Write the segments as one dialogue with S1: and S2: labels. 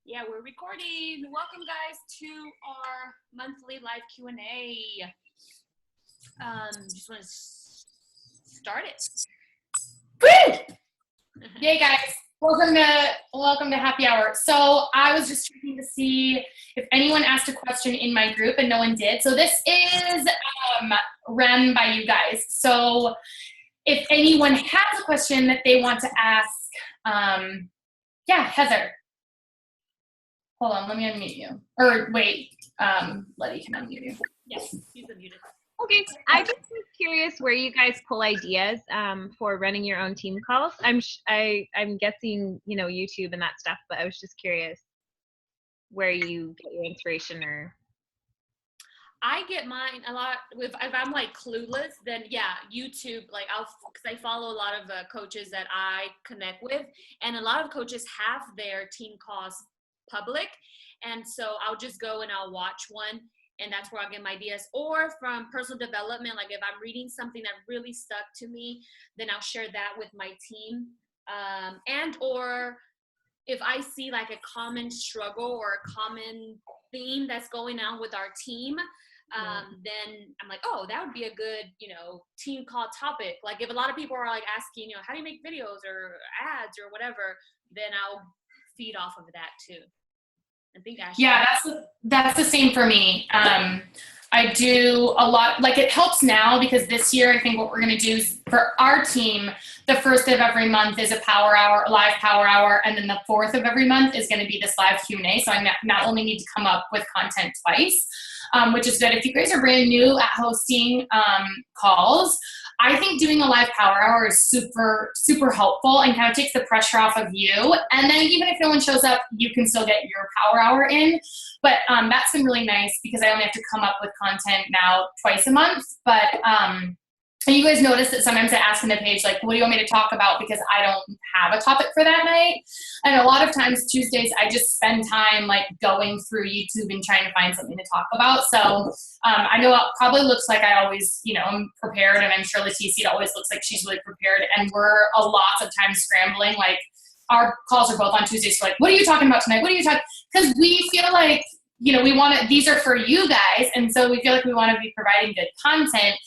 S1: Yeah, we're recording. Welcome, guys, to our monthly live Q&A. Just want to start it.
S2: Woo! Yay, guys. Welcome to happy hour. So I was just checking to see if anyone asked a question in my group, and no one did. So this is run by you guys. So if anyone has a question that they want to ask, Heather. Hold on, let me unmute you. Or wait, Letty can unmute you.
S1: Yes, she's unmuted.
S3: Okay, I just was curious where you guys pull ideas for running your own team calls. I'm guessing, YouTube and that stuff, but I was just curious where you get your inspiration or.
S1: I get mine a lot if I'm like clueless, then YouTube, because I follow a lot of coaches that I connect with, and a lot of coaches have their team calls public, and so I'll just go and I'll watch one, and that's where I'll get my ideas. Or from personal development, like if I'm reading something that really stuck to me, then I'll share that with my team, or if I see like a common struggle or a common theme that's going on with our team, then I'm like, oh, that would be a good, team call topic. Like if a lot of people are like asking, how do you make videos or ads or whatever, then I'll feed off of that too. I think Ashlie.
S2: Yeah, that's the same for me. I do a lot, like it helps now because this year I think what we're going to do is for our team, the first of every month is a live power hour, and then the fourth of every month is going to be this live Q&A. So I not only need to come up with content twice, which is good. If you guys are brand new at hosting calls, I think doing a live power hour is super, super helpful and kind of takes the pressure off of you. And then even if no one shows up, you can still get your power hour in. But that's been really nice because I only have to come up with content now twice a month. But and you guys notice that sometimes I ask in the page, like, what do you want me to talk about? Because I don't have a topic for that night. And a lot of times Tuesdays, I just spend time like going through YouTube and trying to find something to talk about. So I know it probably looks like I always, I'm prepared, and I'm sure Leticia, it always looks like she's really prepared. And we're a lot of times scrambling. Like our calls are both on Tuesdays. So like, what are you talking about tonight? What are you talking? Because we feel like, we want to, these are for you guys. And so we feel like we want to be providing good content.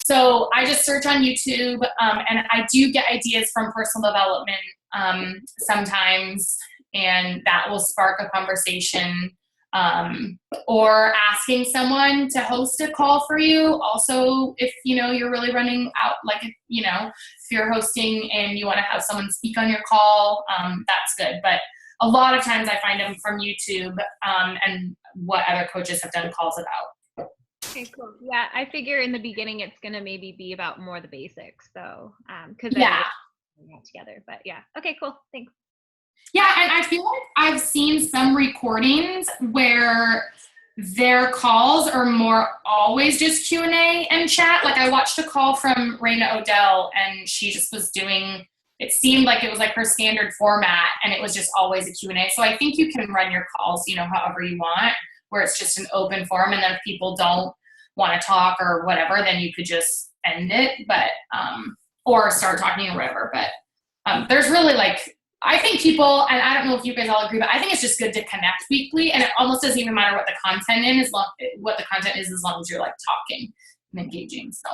S2: So I just search on YouTube, and I do get ideas from personal development sometimes, and that will spark a conversation, or asking someone to host a call for you. Also, if, you're really running out, like, if you're hosting and you want to have someone speak on your call, that's good. But a lot of times I find them from YouTube, and what other coaches have done calls about.
S3: Okay, cool. Yeah, I figure in the beginning it's gonna maybe be about more the basics, so because all together. But yeah, okay, cool. Thanks.
S2: Yeah, and I feel like I've seen some recordings where their calls are more always just Q&A and chat. Like I watched a call from Raina Odell, and she just was doing. It seemed like it was like her standard format, and it was just always a Q&A. So I think you can run your calls, however you want, where it's just an open forum, and then if people don't want to talk or whatever, then you could just end it, but or start talking or whatever. But there's really I think people, and I don't know if you guys all agree, but I think it's just good to connect weekly, and it almost doesn't even matter what the content is as long as you're like talking and engaging. So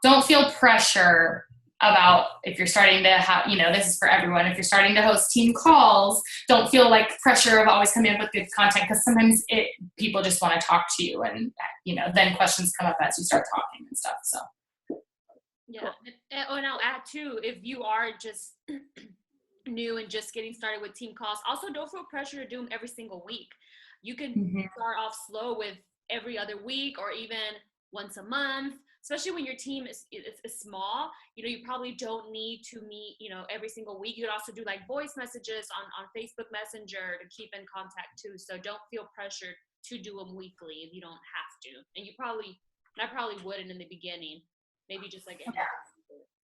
S2: don't feel pressure about if you're starting to have, this is for everyone. If you're starting to host team calls, don't feel like pressure of always coming up with good content, because sometimes people just want to talk to you, and then questions come up as you start talking and stuff. So
S1: yeah, and I'll add too, if you are just new and just getting started with team calls, also don't feel pressure to do them every single week. You can start off slow with every other week or even once a month. Especially when your team is small, you probably don't need to meet, every single week. You could also do like voice messages on Facebook Messenger to keep in contact too. So don't feel pressured to do them weekly if you don't have to. And I probably wouldn't in the beginning. Maybe just like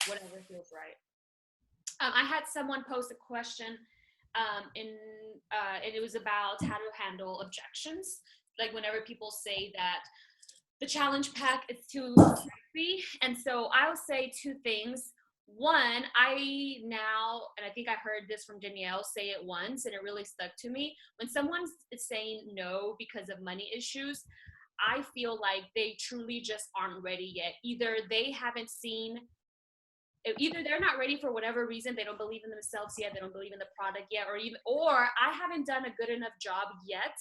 S1: whatever feels right. I had someone post a question, and it was about how to handle objections. Like whenever people say that the challenge pack is too pricey. And so I'll say two things. one, I now, and I think I heard this from Danielle say it once, and it really stuck to me. When someone is saying no because of money issues, I feel like they truly just aren't ready yet. Either they're not ready for whatever reason, they don't believe in themselves yet, they don't believe in the product yet, or I haven't done a good enough job yet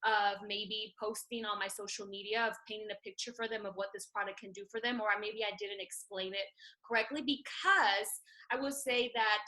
S1: of maybe posting on my social media, of painting a picture for them of what this product can do for them, or maybe I didn't explain it correctly. Because I will say that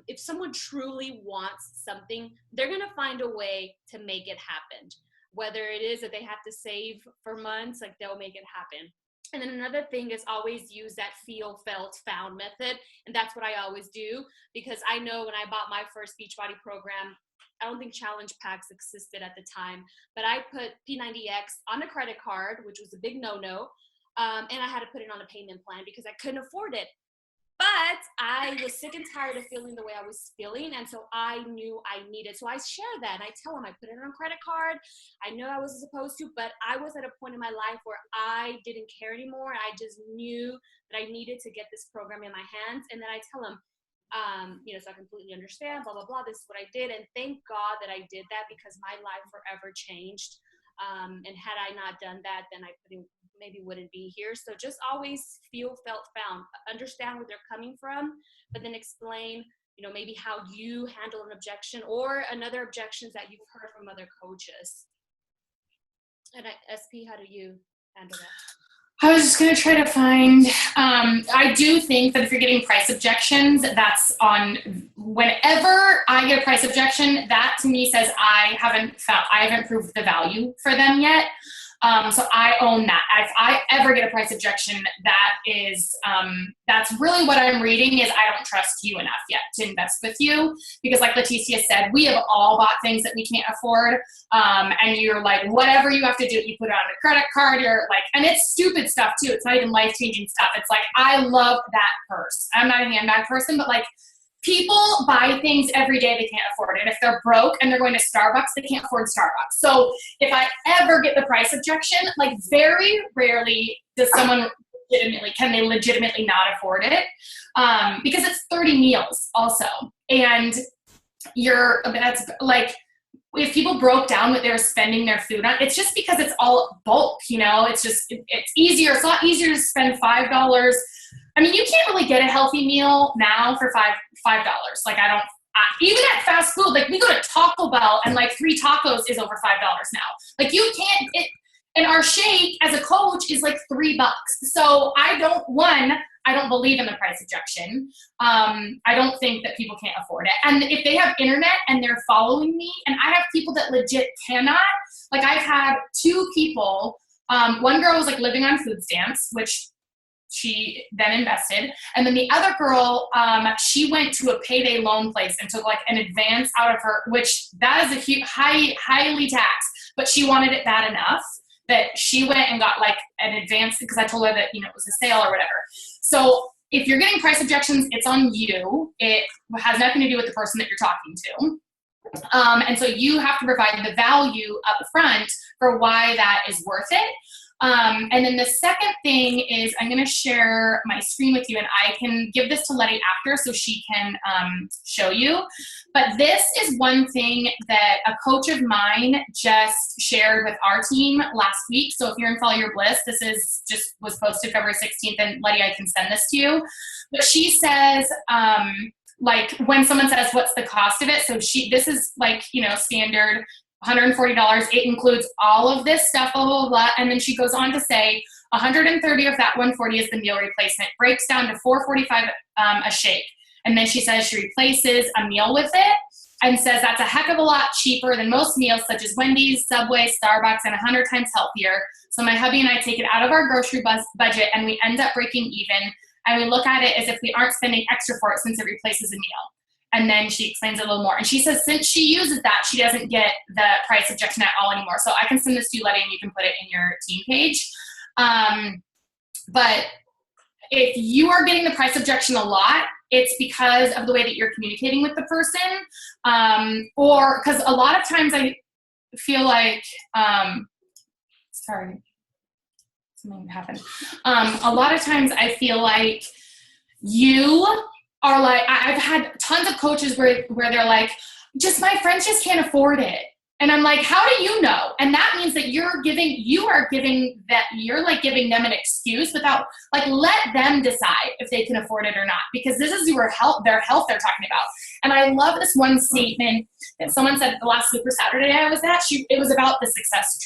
S1: if someone truly wants something, they're gonna find a way to make it happen. Whether it is that they have to save for months, like they'll make it happen. And then another thing is always use that feel, felt, found method. And that's what I always do, because I know when I bought my first Beachbody program, I don't think challenge packs existed at the time, but I put P90X on a credit card, which was a big no-no. And I had to put it on a payment plan because I couldn't afford it. But I was sick and tired of feeling the way I was feeling. And so I knew I needed. So I share that and I tell them I put it on a credit card. I know I wasn't supposed to, but I was at a point in my life where I didn't care anymore. I just knew that I needed to get this program in my hands. And then I tell them, so I completely understand, blah, blah, blah. This is what I did. And thank God that I did that, because my life forever changed. And had I not done that, then I maybe wouldn't be here. So just always feel, felt, found, understand where they're coming from, but then explain, maybe how you handle an objection or another objections that you've heard from other coaches. And SP, how do you handle that?
S2: I was just going to try to find, I do think that if you're getting price objections, that's on, whenever I get a price objection, that to me says I haven't proved the value for them yet. So I own that. If I ever get a price objection, that's really what I'm reading is I don't trust you enough yet to invest with you. Because like Leticia said, we have all bought things that we can't afford. And you're like, whatever you have to do, you put it on a credit card, and it's stupid stuff too. It's not even life-changing stuff. It's like, I love that purse. I'm not a handbag person, but like, people buy things every day they can't afford it. If they're broke and they're going to Starbucks, they can't afford Starbucks. So if I ever get the price objection, like very rarely does someone can they legitimately not afford it? Because it's 30 meals also. And that's like, if people broke down what they're spending their food on, it's just because it's all bulk, it's easier. It's a lot easier to spend $5. I mean, you can't really get a healthy meal now for $5. Like even at fast food, like we go to Taco Bell and like 3 tacos is over $5 now. Like you can't, and our shake as a coach is like $3. So I don't believe in the price objection. I don't think that people can't afford it. And if they have internet and they're following me, and I have people that legit cannot, like I've had 2 people, one girl was like living on food stamps, which she then invested. And then the other girl, she went to a payday loan place and took like an advance out of her, which that is a huge, highly taxed, but she wanted it bad enough that she went and got like an advance because I told her that, it was a sale or whatever. So if you're getting price objections, it's on you. It has nothing to do with the person that you're talking to. And so you have to provide the value up front for why that is worth it. And then the second thing is I'm going to share my screen with you, and I can give this to Letty after so she can show you. But this is one thing that a coach of mine just shared with our team last week. So if you're in Follow Your Bliss, this was posted February 16th, and Letty, I can send this to you. But she says, like when someone says, what's the cost of it? So this is like, standard $140. It includes all of this stuff, blah, blah, blah. And then she goes on to say 130 of that 140 is the meal replacement. Breaks down to $4.45 a shake. And then she says she replaces a meal with it and says that's a heck of a lot cheaper than most meals such as Wendy's, Subway, Starbucks, and 100 times healthier. So my hubby and I take it out of our grocery budget and we end up breaking even. And we look at it as if we aren't spending extra for it since it replaces a meal. And then she explains it a little more. And she says since she uses that, she doesn't get the price objection at all anymore. So I can send this to you, Letty, and you can put it in your team page. But if you are getting the price objection a lot, it's because of the way that you're communicating with the person. Or because a lot of times I feel like, sorry, something happened. A lot of times I feel like you are like, I've had tons of coaches where they're like, my friends just can't afford it. And I'm like, how do you know? And that means that you're giving them an excuse without, like, let them decide if they can afford it or not, because this is their health they're talking about. And I love this one statement that someone said the last Super Saturday I was at. It was about the Success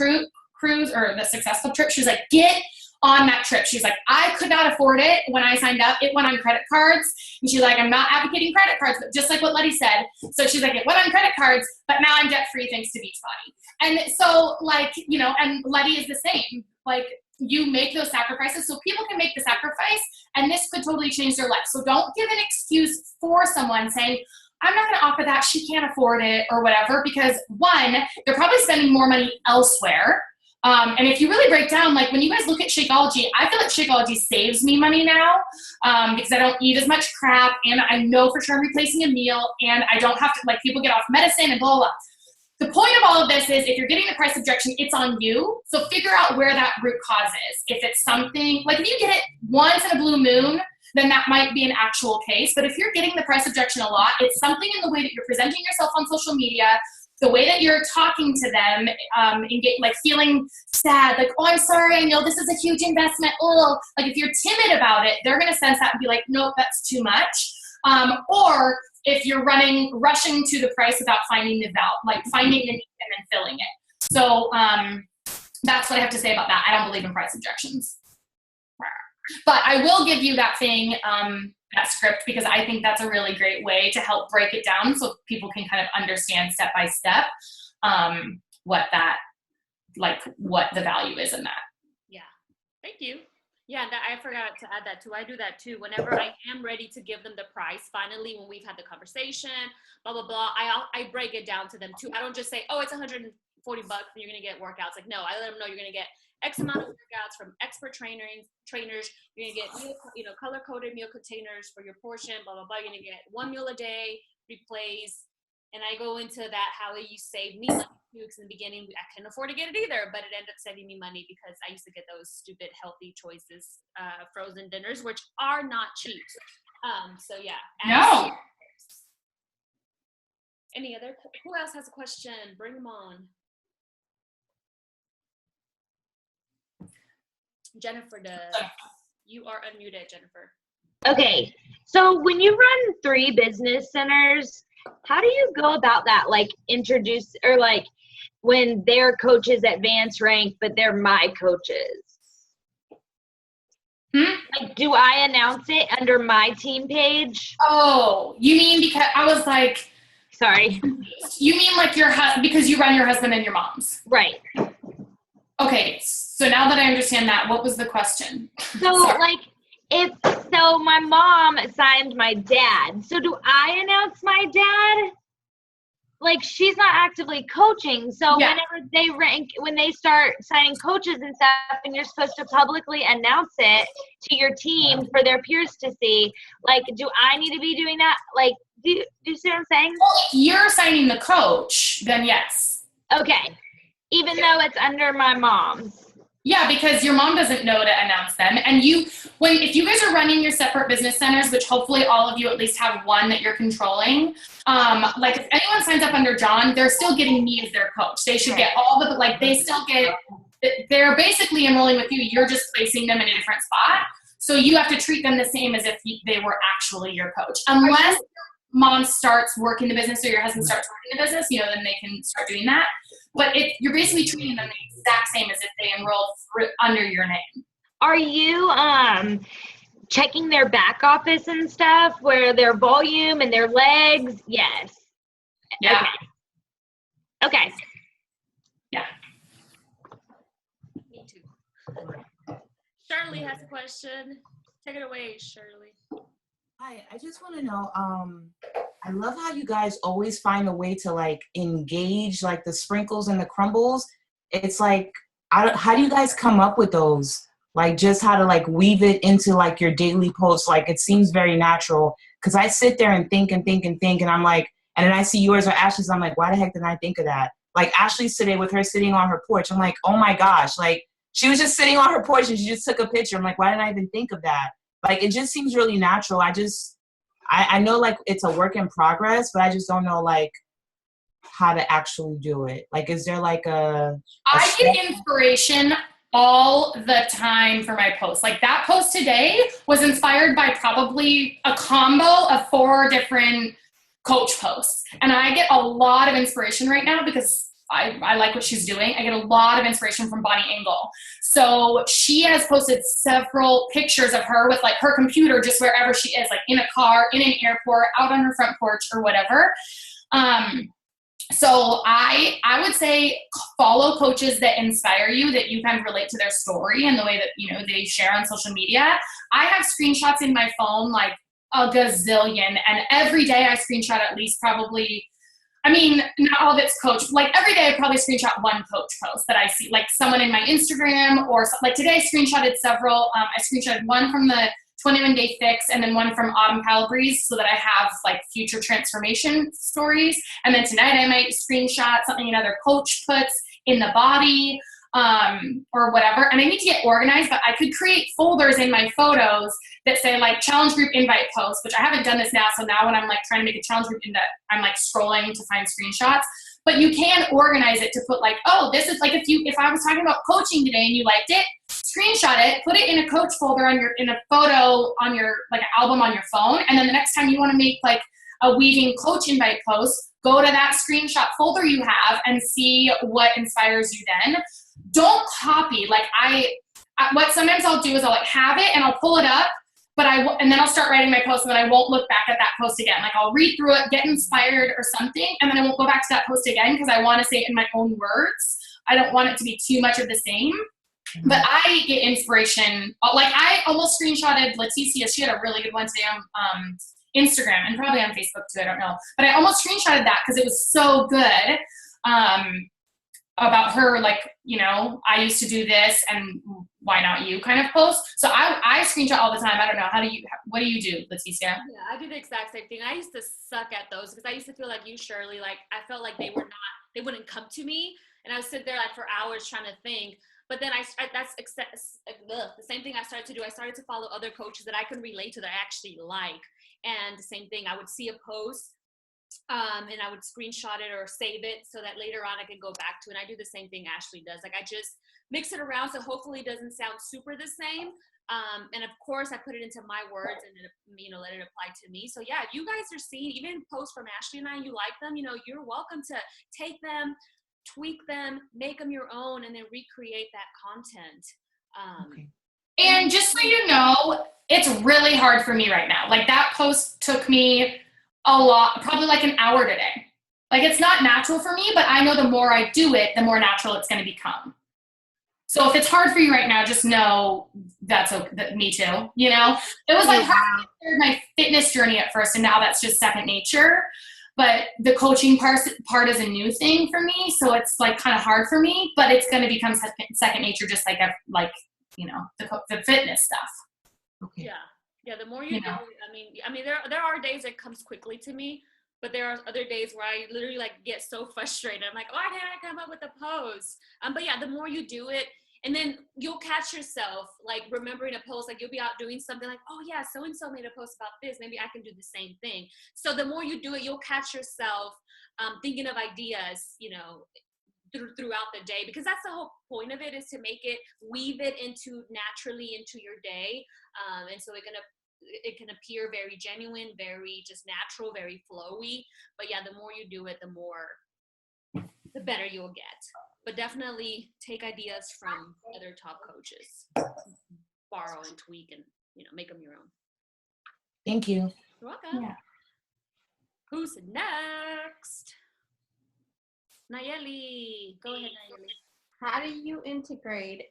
S2: Cruise or the Success Club trip. She was like, get on that trip. She's like, I could not afford it when I signed up. It went on credit cards. And she's like, I'm not advocating credit cards, but just like what Letty said. So she's like, it went on credit cards, but now I'm debt free thanks to Beachbody. And so, like, you know, and Letty is the same. Like, you make those sacrifices so people can make the sacrifice, and this could totally change their life. So don't give an excuse for someone saying, I'm not going to offer that, she can't afford it or whatever, because one, they're probably spending more money elsewhere. And if you really break down, like when you guys look at Shakeology, I feel like Shakeology saves me money now because I don't eat as much crap, and I know for sure I'm replacing a meal, and I don't have to, like, people get off medicine and blah, blah, blah. The point of all of this is if you're getting the price objection, it's on you. So figure out where that root cause is. If it's something, like if you get it once in a blue moon, then that might be an actual case. But if you're getting the price objection a lot, it's something in the way that you're presenting yourself on social media, the way that you're talking to them, and get, like, feeling sad, like, oh, I'm sorry, I know this is a huge investment. Oh, like if you're timid about it, they're gonna sense that and be like, nope, that's too much. Or if you're rushing to the price without finding the value, like finding the need and then filling it. So that's what I have to say about that. I don't believe in price objections. But I will give you that thing, that script, because I think that's a really great way to help break it down so people can kind of understand step by step what the value is in that.
S1: Yeah. Thank you. Yeah, I forgot to add that too. I do that too. Whenever I am ready to give them the price, finally, when we've had the conversation, blah, blah, blah, I break it down to them too. I don't just say, oh, it's $140 and you're going to get workouts. Like, no, I let them know you're going to get X amount of workouts from expert trainers. You're going to get color-coded meal containers for your portion, blah, blah, blah. You're going to get 1 meal a day, replace. And I go into that, how you save me money too, because in the beginning, I couldn't afford to get it either, but it ended up saving me money because I used to get those stupid healthy choices, frozen dinners, which are not cheap. So yeah.
S2: No.
S1: Any other, who else has a question? Bring them on. Jennifer does. You are unmuted, Jennifer.
S3: Okay, so when you run 3 business centers, how do you go about that? Like introduce, or like when their coaches advance rank, but they're my coaches. Like, do I announce it under my team page?
S2: Oh, you mean because I was like,
S3: sorry.
S2: You mean like because you run your husband and your mom's?
S3: Right.
S2: Okay, so now that I understand that, what was the question?
S3: So like, so my mom assigned my dad. So do I announce my dad? Like, she's not actively coaching. So
S2: yeah.
S3: When they start signing coaches and stuff, and you're supposed to publicly announce it to your team for their peers to see, like, do I need to be doing that? Like, do you see what I'm saying?
S2: Well, if you're signing the coach, then yes.
S3: Okay. Even though it's under my mom's.
S2: Yeah, because your mom doesn't know to announce them. And if you guys are running your separate business centers, which hopefully all of you at least have one that you're controlling, like if anyone signs up under John, they're still getting me as their coach. They should get they're basically enrolling with you. You're just placing them in a different spot. So you have to treat them the same as if they were actually your coach. Unless mom starts working the business or your husband starts working the business, then they can start doing that. But you're basically treating them the exact same as if they enrolled under your name.
S3: Are you checking their back office and stuff, where their volume and their legs? Yes.
S2: Yeah.
S3: Okay.
S2: Yeah.
S1: Me too. Shirley has a question. Take it away, Shirley.
S4: Hi, I just want to know, I love how you guys always find a way to like engage like the sprinkles and the crumbles. It's like, how do you guys come up with those? Like just how to like weave it into like your daily posts. Like it seems very natural because I sit there and think and I'm like, and then I see yours or Ashley's. I'm like, why the heck didn't I think of that? Like Ashley's today with her sitting on her porch. I'm like, oh my gosh, like she was just sitting on her porch and she just took a picture. I'm like, why didn't I even think of that? Like, it just seems really natural. I know like it's a work in progress, but I just don't know like how to actually do it. Like, is there like
S2: I get inspiration all the time for my posts. Like that post today was inspired by probably a combo of 4 different coach posts. And I get a lot of inspiration right now because I like what she's doing. I get a lot of inspiration from Bonnie Engel. So she has posted several pictures of her with like her computer just wherever she is, like in a car, in an airport, out on her front porch or whatever. So I would say follow coaches that inspire you, that you kind of relate to their story and the way that, you know, they share on social media. I have screenshots in my phone, like a gazillion, and every day I screenshot at least probably, I mean, not all of it's coach. Like every day I probably screenshot one coach post that I see, like someone in my Instagram or like today I screenshotted several. I screenshotted one from the 21-day fix and then one from Autumn Calabrese so that I have like future transformation stories. And then tonight I might screenshot something another coach puts in the body or whatever. And I need to get organized, but I could create folders in my photos that say like challenge group invite posts, which I haven't done this now. So now when I'm like trying to make a challenge group I'm like scrolling to find screenshots, but you can organize it to put like, oh, this is like, if I was talking about coaching today and you liked it, screenshot it, put it in a coach folder in a photo on your, like an album on your phone. And then the next time you want to make like a weaving coach invite post, go to that screenshot folder you have and see what inspires you then. Don't copy. Like what sometimes I'll do is I'll like have it and I'll pull it up, and then I'll start writing my post and then I won't look back at that post again. Like I'll read through it, get inspired or something, and then I won't go back to that post again because I want to say it in my own words. I don't want it to be too much of the same. But I get inspiration. Like I almost screenshotted Leticia. She had a really good one today on Instagram and probably on Facebook too. I don't know. But I almost screenshotted that because it was so good about her, like, you know, I used to do this and why not you kind of post. So I screenshot all the time. I don't know. What do you do, Leticia?
S1: Yeah, I do the exact same thing. I used to suck at those because I used to feel like you, Shirley, like I felt like they wouldn't come to me. And I would sit there like for hours trying to think. But then the same thing I started to do. I started to follow other coaches that I could relate to that I actually like. And the same thing, I would see a post and I would screenshot it or save it so that later on I could go back to it. And I do the same thing Ashlie does. Like I just mix it around so hopefully it doesn't sound super the same. And of course I put it into my words and then, you know, let it apply to me. So yeah, if you guys are seeing even posts from Ashlie and I, you like them, you know, you're welcome to take them, tweak them, make them your own, and then recreate that content.
S4: Okay.
S2: And just so you know, it's really hard for me right now. Like that post took me a lot, probably like an hour today. Like it's not natural for me, but I know the more I do it, the more natural it's going to become. So if it's hard for you right now, just know that's okay. Me too. You know, it was like hard to my fitness journey at first, and now that's just second nature. But the coaching part is a new thing for me, so it's like kind of hard for me. But it's going to become second nature, just like you know, the fitness stuff.
S4: Okay.
S1: Yeah. The more you do, I mean, there are days it comes quickly to me, but there are other days where I literally like get so frustrated. I'm like, why can't I come up with a pose? But yeah, the more you do it, and then you'll catch yourself like remembering a post, like you'll be out doing something like, oh yeah, so-and-so made a post about this. Maybe I can do the same thing. So the more you do it, you'll catch yourself thinking of ideas, you know, throughout the day, because that's the whole point of it, is to weave it naturally into your day. And so it can appear very genuine, very just natural, very flowy. But yeah, the more you do it, the better you'll get. But definitely take ideas from other top coaches, borrow and tweak and, you know, make them your own.
S4: Thank you.
S1: You're welcome.
S2: Yeah.
S1: Who's next? Nayeli. Go ahead, Nayeli.
S5: How do you integrate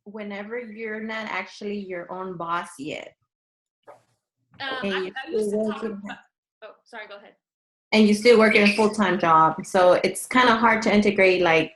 S5: whenever you're not actually your own boss yet?
S1: I used to talk about, sorry, go ahead.
S5: And you still working a full-time job. So it's kind of hard to integrate like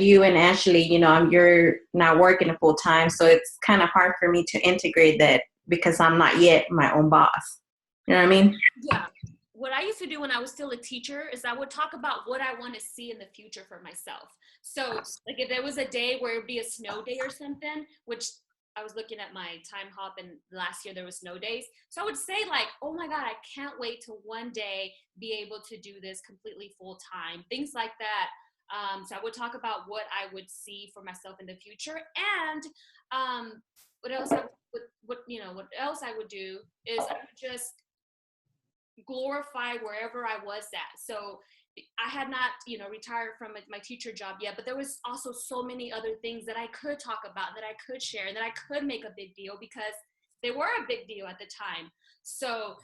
S5: you and Ashlie, you know, you're not working a full-time. So it's kind of hard for me to integrate that because I'm not yet my own boss. You know what I mean?
S1: Yeah. What I used to do when I was still a teacher is I would talk about what I want to see in the future for myself. So like if there was a day where it'd be a snow day or something, which I was looking at my time hop, and last year there was snow days. So I would say like, oh my God, I can't wait to one day be able to do this completely full time, things like that. So I would talk about what I would see for myself in the future, and what else I would do is I would just glorify wherever I was at. So I had not, retired from my teacher job yet, but there was also so many other things that I could talk about, that I could share, and that I could make a big deal, because they were a big deal at the time. So,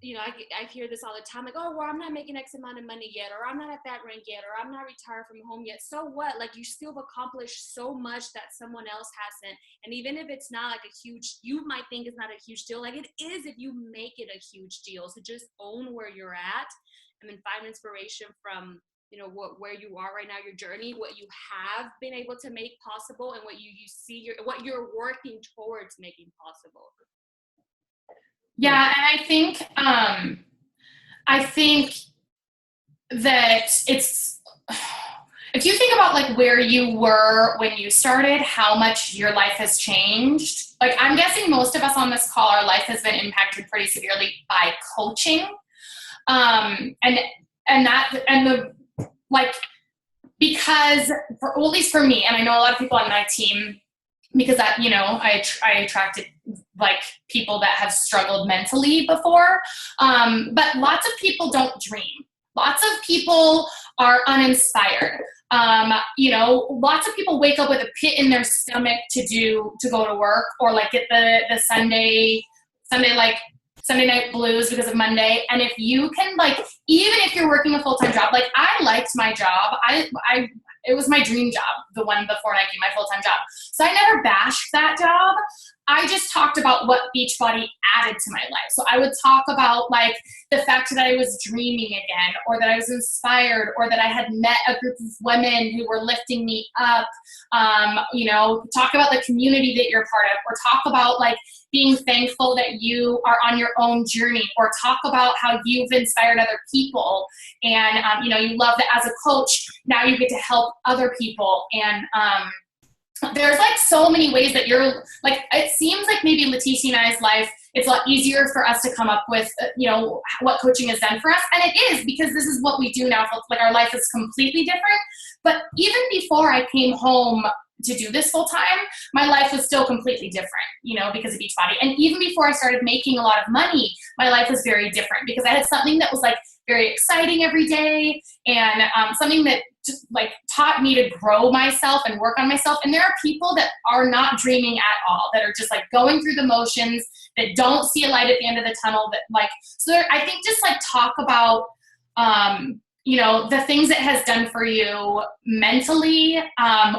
S1: I hear this all the time, like, oh, well, I'm not making X amount of money yet, or I'm not at that rank yet, or I'm not retired from home yet. So what? Like, you still have accomplished so much that someone else hasn't. And even if it's not like you might think it's not a huge deal, like it is if you make it a huge deal. So just own where you're at, and then find inspiration from, where you are right now, your journey, what you have been able to make possible, and what you see, what you're working towards making possible.
S2: Yeah, and I think that it's, if you think about like where you were when you started, how much your life has changed. Like, I'm guessing most of us on this call, our life has been impacted pretty severely by coaching. Because at least for me, and I know a lot of people on my team, because I attracted like people that have struggled mentally before. But lots of people don't dream. Lots of people are uninspired. Lots of people wake up with a pit in their stomach to go to work, or like get the Sunday night blues because of Monday. And if you can, like, even if you're working a full-time job, like I liked my job. It was my dream job, the one before Nike, my full-time job. So I never bashed that job. I just talked about what Beachbody added to my life. So I would talk about like the fact that I was dreaming again, or that I was inspired, or that I had met a group of women who were lifting me up. Talk about the community that you're part of, or talk about like being thankful that you are on your own journey, or talk about how you've inspired other people. And, you love that as a coach, now you get to help other people. And, there's like so many ways that you're like, it seems like maybe Leticia and I's life, it's a lot easier for us to come up with, what coaching has done for us. And it is, because this is what we do now. Like, our life is completely different. But even before I came home to do this full time, my life was still completely different, because of Beachbody. And even before I started making a lot of money, my life was very different, because I had something that was like very exciting every day, and something that just like taught me to grow myself and work on myself. And there are people that are not dreaming at all, that are just like going through the motions, that don't see a light at the end of the tunnel, that like, so there, I think just like talk about, the things it has done for you mentally,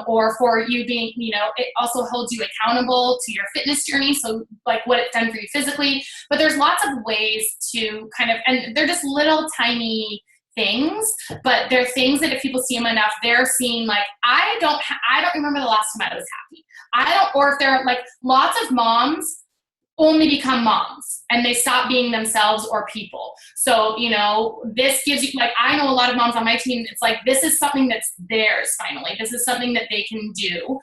S2: or for you being, it also holds you accountable to your fitness journey. So like what it's done for you physically, but there's lots of ways to kind of, and they're just little tiny things, but they're things that if people see them enough, they're seeing like, I don't remember the last time I was happy. Or if they're like, lots of moms only become moms and they stop being themselves or people. So, this gives you, like, I know a lot of moms on my team, it's like, this is something that's theirs finally. This is something that they can do.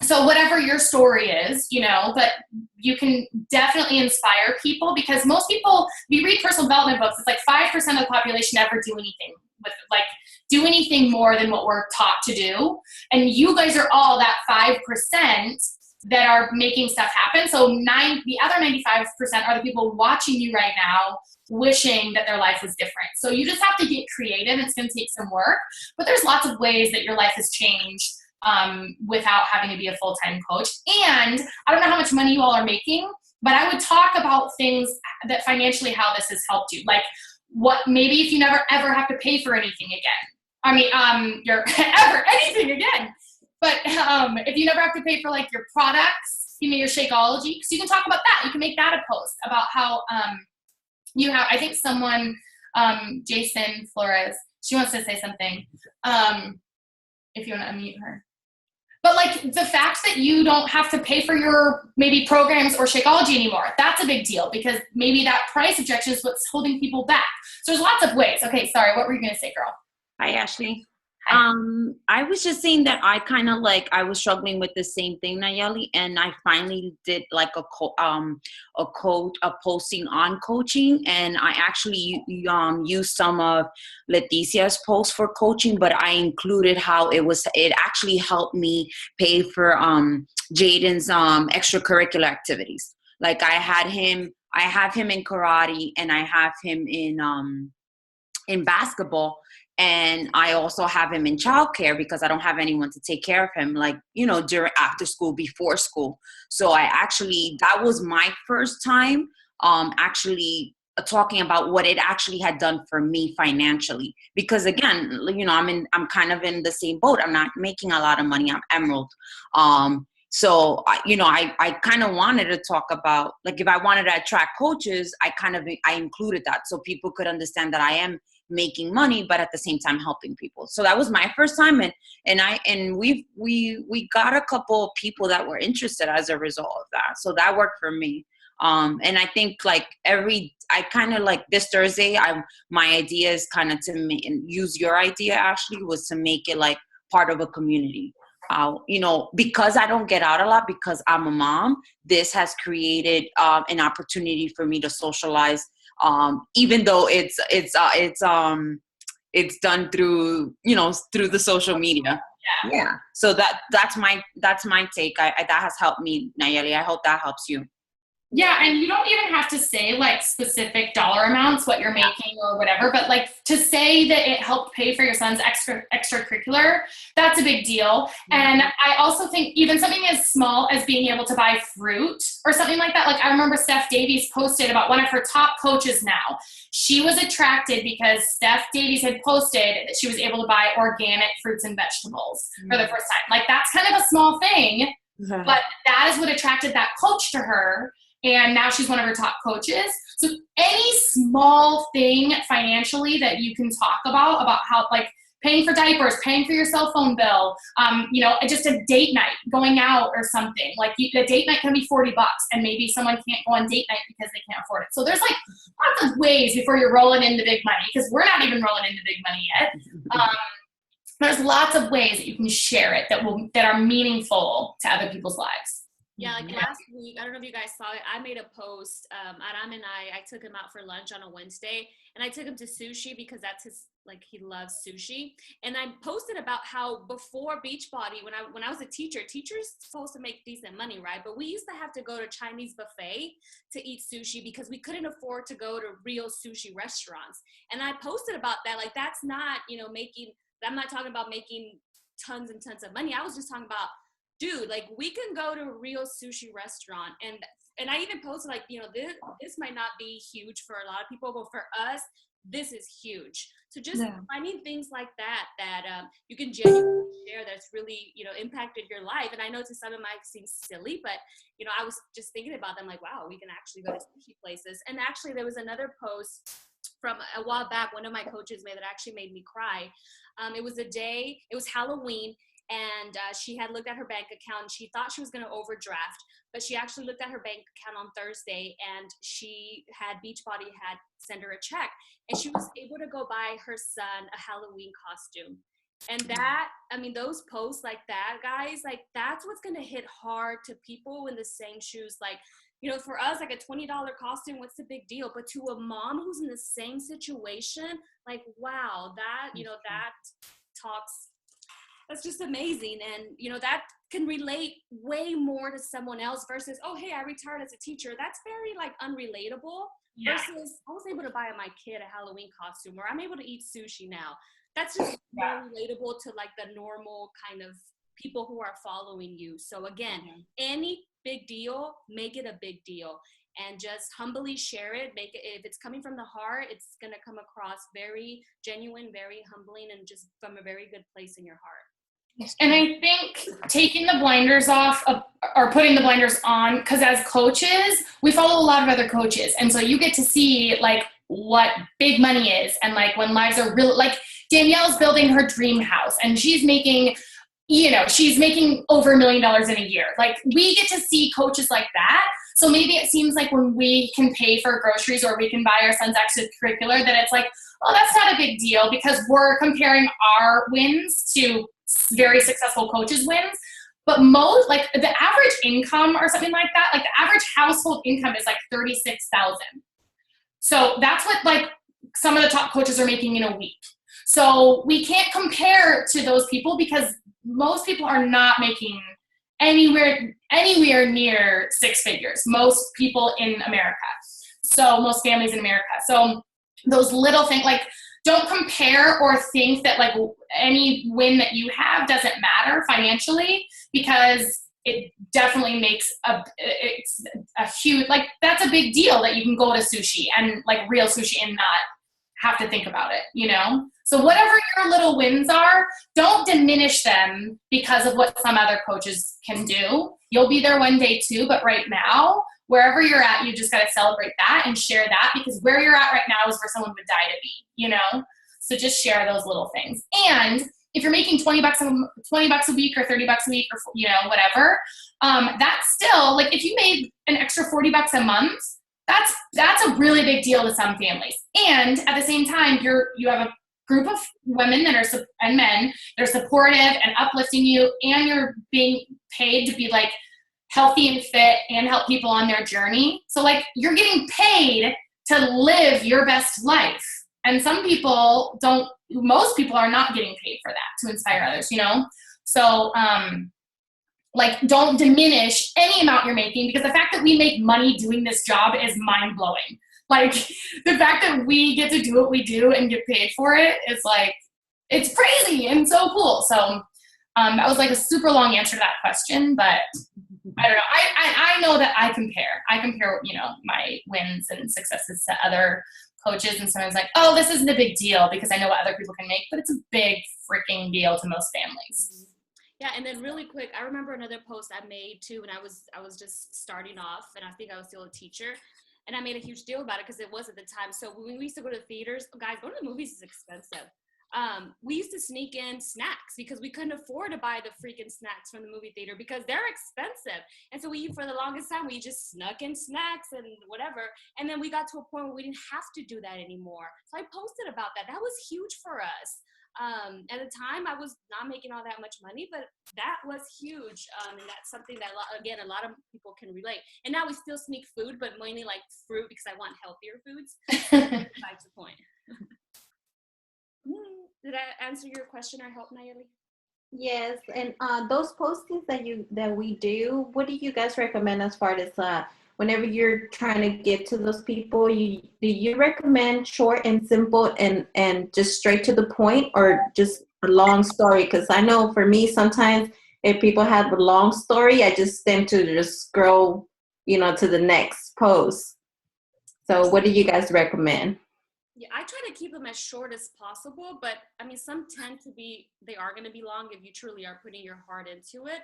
S2: So whatever your story is, but you can definitely inspire people, because most people, we read personal development books, it's like 5% of the population ever do anything more than what we're taught to do. And you guys are all that 5% that are making stuff happen. So the other 95% are the people watching you right now, wishing that their life was different. So you just have to get creative. It's going to take some work, but there's lots of ways that your life has changed without having to be a full-time coach. And I don't know how much money you all are making, but I would talk about things that financially, how this has helped you. Like, what, maybe if you never ever have to pay for anything again. Anything again. But if you never have to pay for like your products, your Shakeology, because you can talk about that. You can make that a post about how you have, I think someone, Jason Flores, she wants to say something. If you want to unmute her. But like the fact that you don't have to pay for your maybe programs or Shakeology anymore, that's a big deal, because maybe that price objection is what's holding people back. So there's lots of ways. Okay, sorry, what were you going to say, girl?
S5: Hi, Ashlie.
S6: I was just saying that I kind of like, I was struggling with the same thing, Nayeli, and I finally did like a posting on coaching, and I actually used some of Leticia's posts for coaching, but I included how it actually helped me pay for Jaden's extracurricular activities. Like I have him in karate, and I have him in basketball. And I also have him in childcare because I don't have anyone to take care of him, like, during after school, before school. So that was my first time actually talking about what it actually had done for me financially. Because again, I'm kind of in the same boat. I'm not making a lot of money. I'm Emerald. So, I kind of wanted to talk about, like, if I wanted to attract coaches, I included that so people could understand that I am making money, but at the same time helping people. So that was my first time, and we got a couple of people that were interested as a result of that. So that worked for me. And I think like this Thursday, my idea is kind of to use your idea, Ashlie, was to make it like part of a community. Because I don't get out a lot because I'm a mom, this has created an opportunity for me to socialize. Even though it's done through the social media. Yeah. So that's my take. That has helped me, Nayeli. I hope that helps you.
S2: Yeah, and you don't even have to say like specific dollar amounts, what you're making or whatever, but like to say that it helped pay for your son's extracurricular, that's a big deal. And I also think even something as small as being able to buy fruit or something like that. Like I remember Steph Davies posted about one of her top coaches now. She was attracted because Steph Davies had posted that she was able to buy organic fruits and vegetables for the first time. Like that's kind of a small thing, but that is what attracted that coach to her. And now she's one of her top coaches. So any small thing financially that you can talk about how like paying for diapers, paying for your cell phone bill, just a date night, going out or something. Like a date night can be $40 and maybe someone can't go on date night because they can't afford it. So there's like lots of ways before you're rolling into big money, because we're not even rolling into big money yet. There's lots of ways that you can share it that are meaningful to other people's lives.
S1: Yeah, like last week, I don't know if you guys saw it, I made a post, Adam and I took him out for lunch on a Wednesday, and I took him to sushi because that's his, like, he loves sushi. And I posted about how before Beachbody, when I was a teacher, teachers supposed to make decent money, right? But we used to have to go to Chinese buffet to eat sushi because we couldn't afford to go to real sushi restaurants. And I posted about that, like, that's not, I'm not talking about making tons and tons of money. I was just talking about, dude, like we can go to a real sushi restaurant, and I even posted like, this might not be huge for a lot of people, but for us, this is huge. So just finding things like that you can genuinely share that's really, impacted your life. And I know to some it might seem silly, but I was just thinking about them like, wow, we can actually go to sushi places. And actually there was another post from a while back, one of my coaches made that actually made me cry. It was Halloween. And she had looked at her bank account and she thought she was going to overdraft, but she actually looked at her bank account on Thursday and Beachbody had sent her a check, and she was able to go buy her son a Halloween costume. And those posts like that, guys, like that's what's going to hit hard to people in the same shoes. Like, for us, like a $20 costume, what's the big deal? But to a mom who's in the same situation, like, wow, that, that talks. That's just amazing. And, that can relate way more to someone else versus, oh, hey, I retired as a teacher. That's very like unrelatable versus I was able to buy my kid a Halloween costume, or I'm able to eat sushi now. That's just more relatable to like the normal kind of people who are following you. So again, any big deal, make it a big deal. And just humbly share it. Make it, if it's coming from the heart, it's going to come across very genuine, very humbling, and just from a very good place in your heart.
S2: And I think taking the blinders off or putting the blinders on, because as coaches, we follow a lot of other coaches. And so you get to see like what big money is. And like when lives are real, like Danielle's building her dream house and she's making she's making over $1 million in a year. Like, we get to see coaches like that. So maybe it seems like when we can pay for groceries or we can buy our son's extracurricular, that it's like, oh, that's not a big deal because we're comparing our wins to very successful coaches' wins. But most, like, the average income or something like that, like the average household income is like $36,000. So that's what like some of the top coaches are making in a week. So we can't compare to those people because most people are not making anywhere near six figures. Most people in America. So most families in America. So those little things, like, don't compare or think that like any win that you have doesn't matter financially, because it definitely makes it's a huge, like, that's a big deal that you can go to sushi and like real sushi and not have to think about it, So whatever your little wins are, don't diminish them because of what some other coaches can do. You'll be there one day too, but right now, wherever you're at, you just got to celebrate that and share that, because where you're at right now is where someone would die to be, So just share those little things. And if you're making $20 a week or $30 a week or, whatever, that's still, like, if you made an extra $40 a month, that's a really big deal to some families. And at the same time, you have a group of women and men that are supportive and uplifting you, and you're being paid to be like healthy and fit and help people on their journey. So like, you're getting paid to live your best life. And most people are not getting paid for that, to inspire others, So, like, don't diminish any amount you're making, because the fact that we make money doing this job is mind blowing. Like, the fact that we get to do what we do and get paid for it is like, it's crazy and so cool. So, that was like a super long answer to that question, but I don't know. I know that I compare, my wins and successes to other coaches, and someone's like, oh, this isn't a big deal because I know what other people can make, but it's a big freaking deal to most families.
S1: Yeah, and then really quick, I remember another post I made too when I was just starting off, and I think I was still a teacher, and I made a huge deal about it because it was at the time. So when we used to go to theaters, guys, going to the movies is expensive. We used to sneak in snacks because we couldn't afford to buy the freaking snacks from the movie theater because they're expensive. And so for the longest time, we just snuck in snacks and whatever. And then we got to a point where we didn't have to do that anymore. So I posted about that. That was huge for us. At the time, I was not making all that much money, but that was huge. And that's something that, again, a lot of people can relate. And now we still sneak food, but mainly like fruit because I want healthier foods. That's the point. Did I answer your question? I hope, Nayeli?
S5: Yes, and those postings that we do, what do you guys recommend as far as whenever you're trying to get to those people? Do you recommend short and simple and just straight to the point, or just a long story? Because I know for me, sometimes if people have a long story, I just tend to just scroll, to the next post. So what do you guys recommend?
S1: Yeah, I try to keep them as short as possible, but I mean, some tend to be, they are going to be long if you truly are putting your heart into it.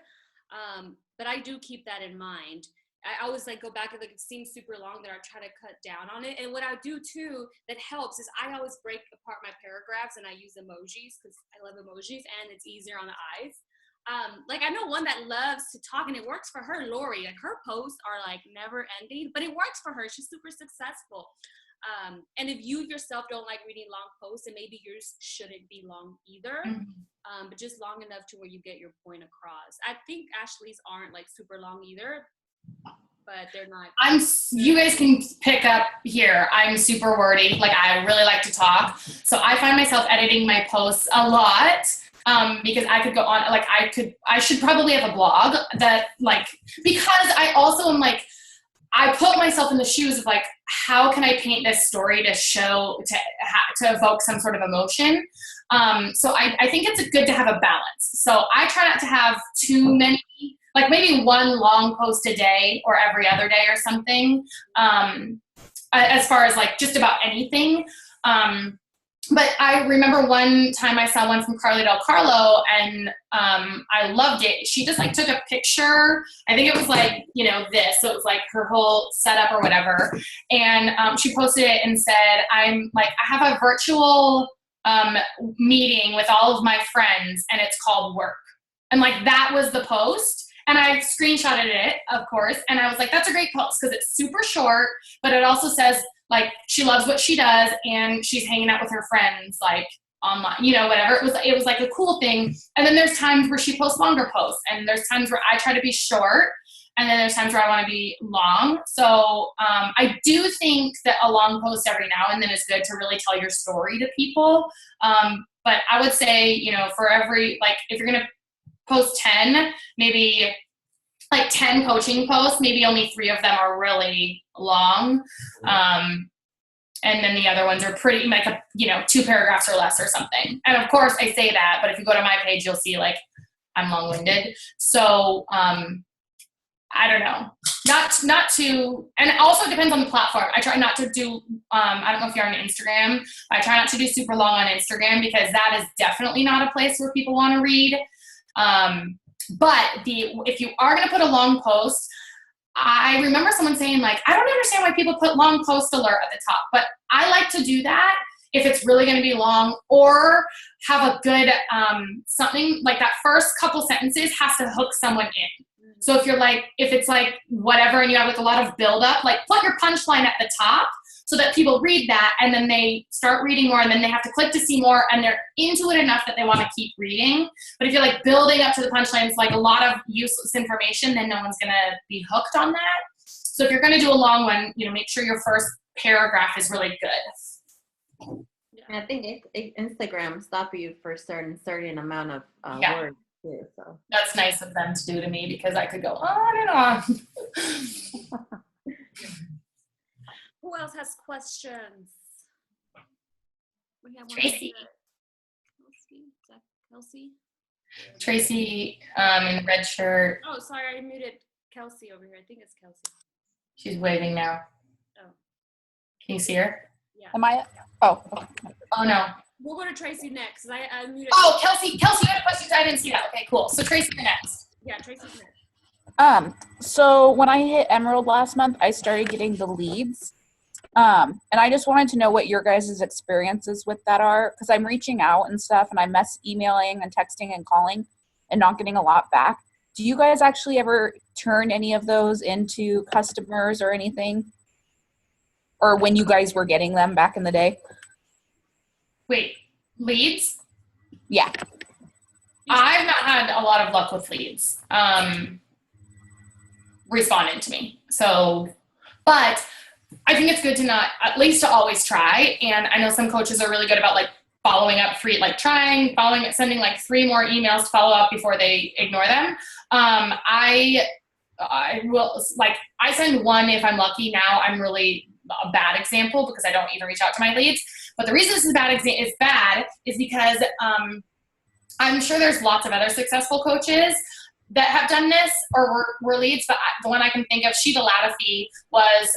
S1: But I do keep that in mind. I always like go back and like, it seems super long that I try to cut down on it. And what I do too that helps is I always break apart my paragraphs and I use emojis because I love emojis and it's easier on the eyes. Like I know one that loves to talk and it works for her, Lori. Like her posts are like never ending, but it works for her. She's super successful. And if you yourself don't like reading long posts, and maybe yours shouldn't be long either, but just long enough to where you get your point across. I think Ashley's aren't like super long either, but they're not.
S2: You guys can pick up here. I'm super wordy. Like I really like to talk. So I find myself editing my posts a lot. Because I could go on, like I should probably have a blog that like, because I also am like, I put myself in the shoes of like, how can I paint this story to show, to evoke some sort of emotion? So I think it's good to have a balance. So I try not to have too many, like maybe one long post a day or every other day or something, as far as like just about anything. But I remember one time I saw one from Carly Del Carlo and I loved it. She just like took a picture. I think it was like, this. So it was like her whole setup or whatever. And she posted it and said, I have a virtual meeting with all of my friends and it's called work. And like, that was the post. And I screenshotted it, of course. And I was like, that's a great post because it's super short, but it also says like, she loves what she does and she's hanging out with her friends, like online, you know, whatever. It was like a cool thing. And then there's times where she posts longer posts, and there's times where I try to be short, and then there's times where I want to be long. So I do think that a long post every now and then is good to really tell your story to people. But I would say, you know, for every, like, if you're going to post 10, maybe like 10 coaching posts, maybe only 3 of them are really long. And then the other ones are pretty, like, 2 paragraphs or less or something. And of course I say that, but if you go to my page, you'll see like I'm long-winded. So I don't know, not to, and it also depends on the platform. I try not to do, I don't know if you're on Instagram. I try not to do super long on Instagram because that is definitely not a place where people want to read. But if you are going to put a long post, I remember someone saying like, I don't understand why people put long post alert at the top, but I like to do that if it's really going to be long, or have a good, something like that first couple sentences has to hook someone in. So if it's like whatever, and you have like a lot of build up, like put your punchline at the top so that people read that and then they start reading more, and then they have to click to see more, and they're into it enough that they want to keep reading. But if you're like building up to the punchlines, like a lot of useless information, then no one's going to be hooked on that. So if you're going to do a long one, make sure your first paragraph is really good.
S5: I think Instagram stop you for a certain amount of words too. So
S2: that's nice of them to do to me, because I could go on and on.
S1: Who else has questions? We have one.
S2: Tracy.
S1: Kelsey?
S2: Tracy in red shirt.
S1: Oh, sorry, I muted Kelsey over here. I think it's Kelsey.
S2: She's waving now.
S1: Oh.
S2: Can you see her?
S1: Yeah.
S7: Am I? Oh.
S2: Oh, no.
S1: We'll go to Tracy next. I muted.
S2: Oh, Kelsey, you had a question? I didn't see that. Okay, cool. So Tracy, you're next.
S1: Yeah, Tracy's next.
S7: So when I hit Emerald last month, I started getting the leads. And I just wanted to know what your guys' experiences with that are, because I'm reaching out and stuff, and I'm emailing and texting and calling and not getting a lot back. Do you guys actually ever turn any of those into customers or anything? Or when you guys were getting them back in the day?
S2: Wait, leads?
S7: Yeah.
S2: I've not had a lot of luck with leads responding to me. So, but I think it's good to at least to always try. And I know some coaches are really good about like following up sending like 3 more emails to follow up before they ignore them. I will, like, I send 1 if I'm lucky. Now I'm really a bad example because I don't even reach out to my leads. But the reason this is bad is because I'm sure there's lots of other successful coaches that have done this or were leads, but the one I can think of, Shiva Latifi, was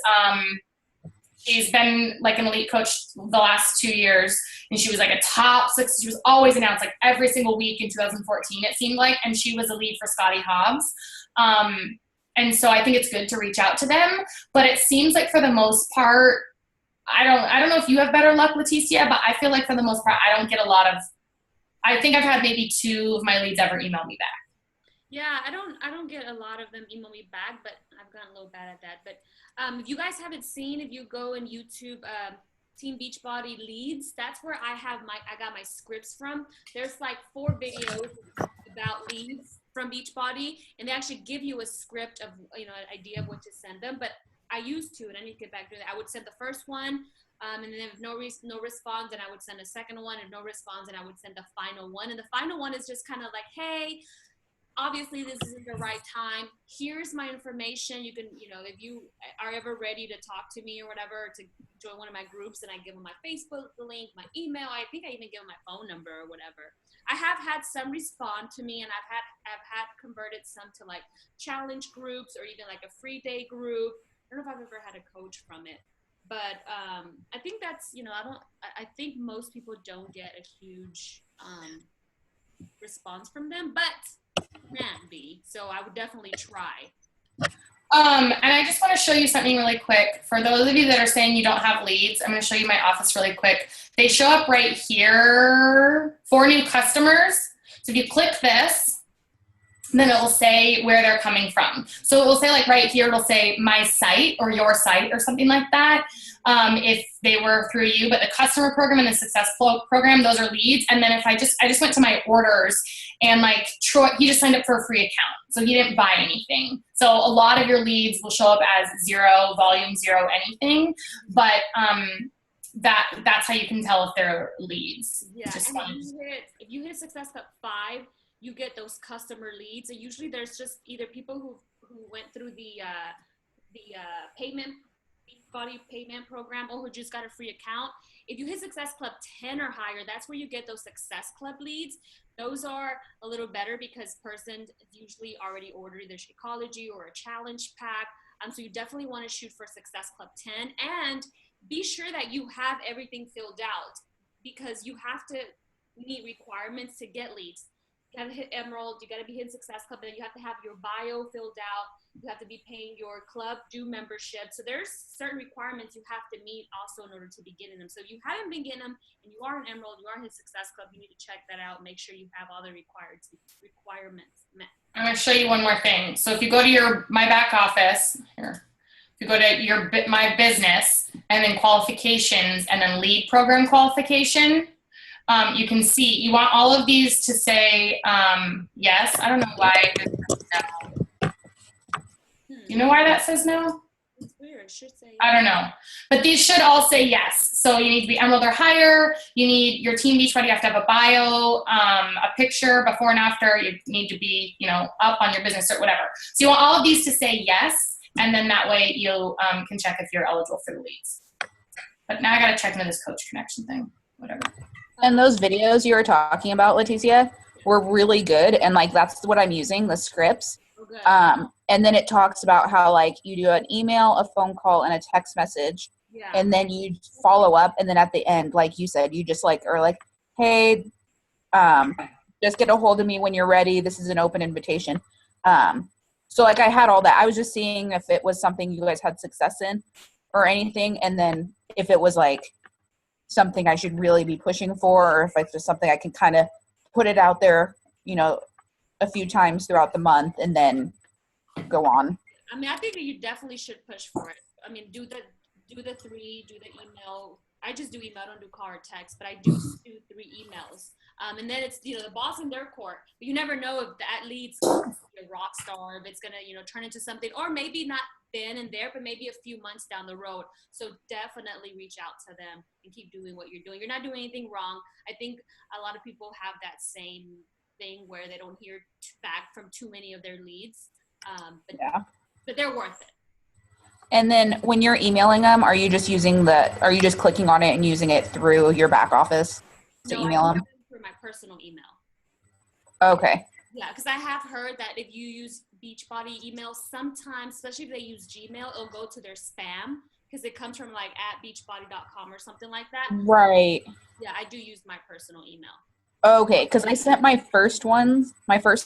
S2: she's been like an elite coach the last 2 years, and she was like a top 6. She was always announced like every single week in 2014, it seemed like, and she was a lead for Scotty Hobbs. And so I think it's good to reach out to them, but it seems like for the most part, I don't know if you have better luck, Leticia, but I feel like for the most part, I don't get a lot of, I think I've had maybe 2 of my leads ever email me back.
S1: Yeah, I don't get a lot of them email me back, but I've gotten a little bad at that. But if you guys haven't seen, if you go and YouTube Team Beachbody leads, that's where I got my scripts from. There's like 4 videos about leads from Beachbody, and they actually give you a script of an idea of what to send them. But I used to, and I need to get back to that. I would send the first one, and then if no response, then I would send a second one. If no response, then I would send the final one. And the final one is just kind of like, hey, obviously this isn't the right time. Here's my information. You can, if you are ever ready to talk to me or whatever, to join one of my groups, and I give them my Facebook link, my email. I think I even give them my phone number or whatever. I have had some respond to me, and I've had converted some to like challenge groups or even like a free day group. I don't know if I've ever had a coach from it, but I think that's, I think most people don't get a huge response from them, but can be. So I would definitely try.
S2: And I just want to show you something really quick. For those of you that are saying you don't have leads, I'm going to show you my office really quick. They show up right here for new customers. So if you click this, And then it will say where they're coming from. So it will say, like, right here, it'll say my site or your site or something like that, if they were through you. But the customer program and the success flow program, those are leads. And then if I just went to my orders, and like Troy, he just signed up for a free account, so he didn't buy anything. So a lot of your leads will show up as 0, volume 0, anything. But that's how you can tell if they're leads.
S1: Yeah, and if you hit Success Club 5, you get those customer leads. And usually there's just either people who went through the body payment program, or who just got a free account. If you hit Success Club 10 or higher, that's where you get those Success Club leads. Those are a little better because person usually already ordered either Shakeology or a challenge pack. So you definitely want to shoot for Success Club 10, and be sure that you have everything filled out, because you have to meet requirements to get leads. You got to hit Emerald, you got to be hitting Success Club, and you have to have your bio filled out. You have to be paying your club due membership. So there's certain requirements you have to meet also in order to be getting them. So if you haven't been getting them and you are an Emerald, you are in Success Club, you need to check that out. Make sure you have all the requirements met.
S2: I'm going to show you one more thing. So if you go to my back office here, if you go to my business and then qualifications and then lead program qualification, you can see you want all of these to say yes. I don't know why it says no. You know why that says no?
S1: It's weird. It should say yes.
S2: I don't know. But these should all say yes. So you need to be Emerald or higher. You need your Team Beachbody. You have to have a bio, a picture before and after. You need to be, up on your business or whatever. So you want all of these to say yes, and then that way you can check if you're eligible for the leads. But now I got to check into this coach connection thing. Whatever.
S7: And those videos you were talking about, Leticia, were really good. And like, that's what I'm using, the scripts.
S1: Okay.
S7: And then it talks about how like you do an email, a phone call, and a text message.
S1: Yeah.
S7: And then you follow up. And then at the end, like you said, you just like, are like, hey, just get a hold of me when you're ready. This is an open invitation. So like I had all that. I was just seeing if it was something you guys had success in or anything. And then if it was like something I should really be pushing for, or if it's just something I can kind of put it out there, a few times throughout the month and then go on.
S1: I mean, I think that you definitely should push for it. I mean, do the 3, do the email. I just do email, I don't do call or text, but I do 3 emails. And then it's, the boss in their court. But you never know if that leads to a rock star, if it's going to, turn into something, or maybe not then and there, but maybe a few months down the road. So definitely reach out to them and keep doing what you're doing. You're not doing anything wrong. I think a lot of people have that same thing where they don't hear back from too many of their leads. But they're worth it.
S7: And then when you're emailing them, are you just clicking on it and using it through your back office to email them?
S1: Through my personal email.
S7: Okay.
S1: Yeah, because I have heard that if you use Beachbody email, sometimes, especially if they use Gmail, it'll go to their spam because it comes from like @beachbody.com or something like that.
S7: Right.
S1: Yeah, I do use my personal email.
S7: Okay, because I sent my first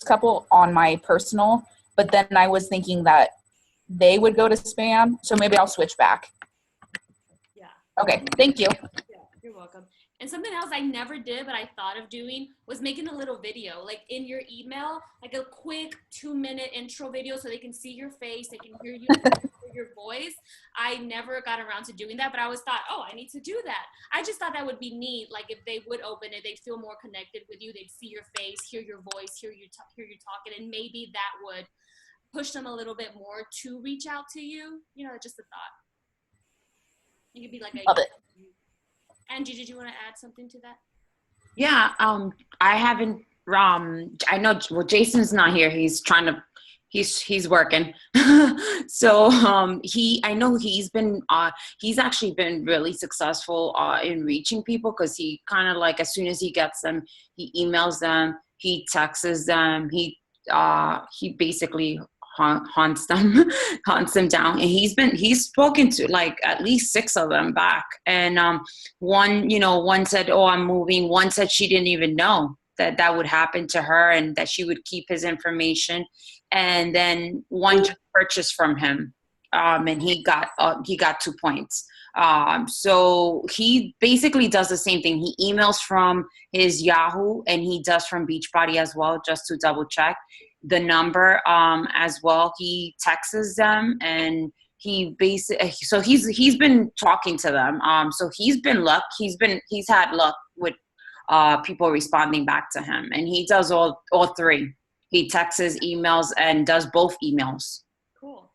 S7: couple on my personal, but then I was thinking that they would go to spam, so maybe I'll switch back.
S1: Yeah.
S7: Okay, thank you.
S1: Yeah, you're welcome. And something else I never did, but I thought of doing, was making a little video, like in your email, like a quick 2-minute intro video so they can see your face, they can hear you, hear your voice. I never got around to doing that, but I always thought, I need to do that. I just thought that would be neat. Like if they would open it, they'd feel more connected with you. They'd see your face, hear your voice, hear you talking, and maybe that would push them a little bit more to reach out to you. Just a thought. You could be like
S7: Love it.
S1: Angie, did you want to add something to that?
S6: Yeah, I haven't. I know. Well, Jason's not here. He's trying to. He's working. So I know he's been. He's actually been really successful in reaching people because he kind of like as soon as he gets them, he emails them, he texts them, he basically haunts them down, and he's spoken to like at least 6 of them back, and one said, I'm moving. One said she didn't even know that would happen to her and that she would keep his information, and then one purchased from him, and he got 2 points. So he basically does the same thing. He emails from his Yahoo and he does from Beachbody as well, just to double check. the number as well. He texts them, and he basically, so he's been talking to them. So he's had luck with people responding back to him, and he does all three. He texts, emails, and does both emails.
S1: Cool.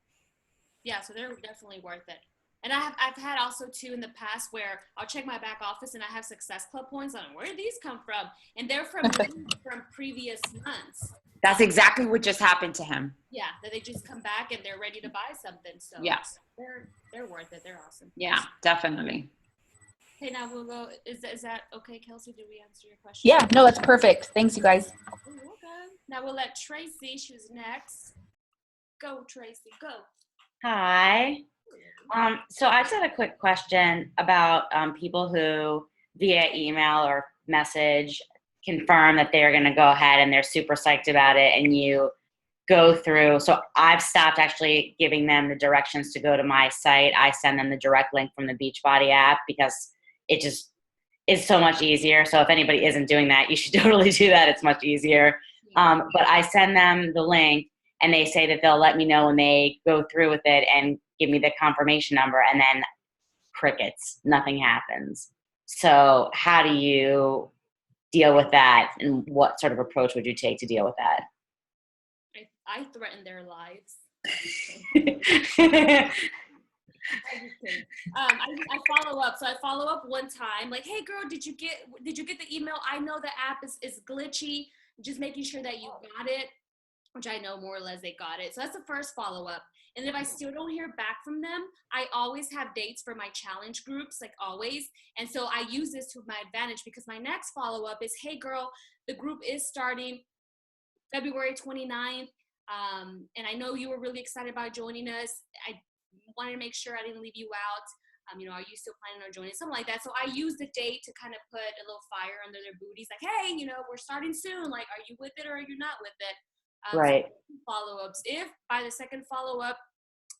S1: Yeah, so they're definitely worth it. And I've had also too in the past where I'll check my back office and I have Success Club points on where did these come from? And they're from previous months.
S6: That's exactly what just happened to him.
S1: Yeah, that they just come back and they're ready to buy something. So
S6: yes,
S1: they're worth it. They're awesome.
S6: Yeah, definitely.
S1: Okay, now we'll go. Is that okay, Kelsey? Did we answer your question?
S7: Yeah, no, that's perfect. Thanks, you guys.
S1: You're welcome. Now we'll let Tracy. She's next. Go, Tracy. Go.
S8: Hi. So I just had a quick question about people who via email or message confirm that they're going to go ahead and they're super psyched about it, and you go through. So I've stopped actually giving them the directions to go to my site. I send them the direct link from the Beachbody app because it just is so much easier. So if anybody isn't doing that, you should totally do that. It's much easier. But I send them the link, and they say that they'll let me know when they go through with it and give me the confirmation number, and then crickets, nothing happens. So how do you deal with that, and what sort of approach would you take to deal with that?
S1: I threaten their lives. I follow up. So I follow up one time, like, hey girl, did you get the email? I know the app is glitchy. Just making sure that you got it, which I know more or less they got it. So that's the first follow up. And if I still don't hear back from them, I always have dates for my challenge groups, like always. And so I use this to my advantage because my next follow up is, hey girl, the group is starting February 29th. And I know you were really excited about joining us. I wanted to make sure I didn't leave you out. Are you still planning on joining? Something like that. So I use the date to kind of put a little fire under their booties. Like, hey, we're starting soon. Like, are you with it or are you not with it?
S8: Right.
S1: So follow-ups. If by the second follow-up,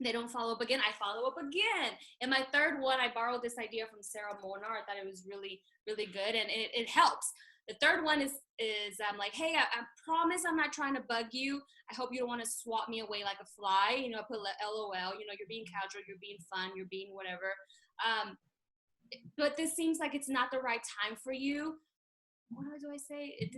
S1: they don't follow up again, I follow up again. And my third one, I borrowed this idea from Sarah Molnar. I thought it was really, really good. And it helps. The third one is I'm like, hey, I promise I'm not trying to bug you. I hope you don't want to swat me away like a fly. I put LOL, you're being casual, you're being fun, you're being whatever. But this seems like it's not the right time for you. What do I say?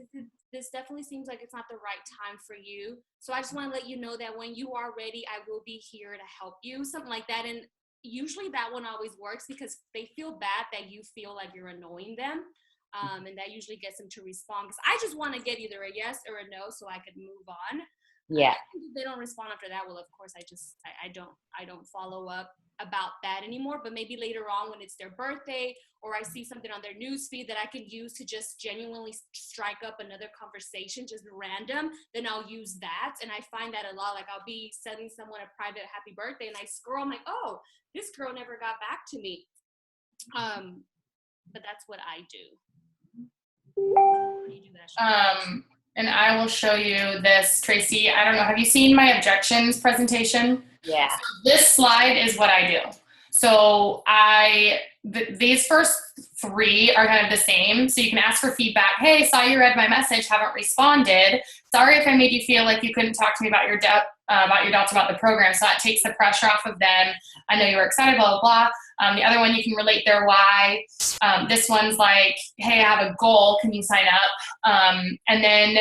S1: This definitely seems like it's not the right time for you. So I just want to let you know that when you are ready, I will be here to help you, something like that. And usually that one always works because they feel bad that you feel like you're annoying them. And that usually gets them to respond because I just want to get either a yes or a no so I could move on.
S8: Yeah.
S1: If they don't respond after that, well, of course, I don't follow up about that anymore. But maybe later on when it's their birthday or I see something on their news feed that I can use to just genuinely strike up another conversation, just random, then I'll use that. And I find that a lot. Like I'll be sending someone a private happy birthday and I scroll, I'm like, oh, this girl never got back to me. But that's what I do. How do you do that?
S2: And I will show you this, Tracy. I don't know. Have you seen my objections presentation?
S8: Yeah.
S2: So this slide is what I do. So these first three are kind of the same. So you can ask for feedback. Hey, saw you read my message, haven't responded. Sorry if I made you feel like you couldn't talk to me about your doubts about the program. So that takes the pressure off of them. I know you were excited, blah, blah, blah. The other one, you can relate their why. This one's like, hey, I have a goal. Can you sign up? And then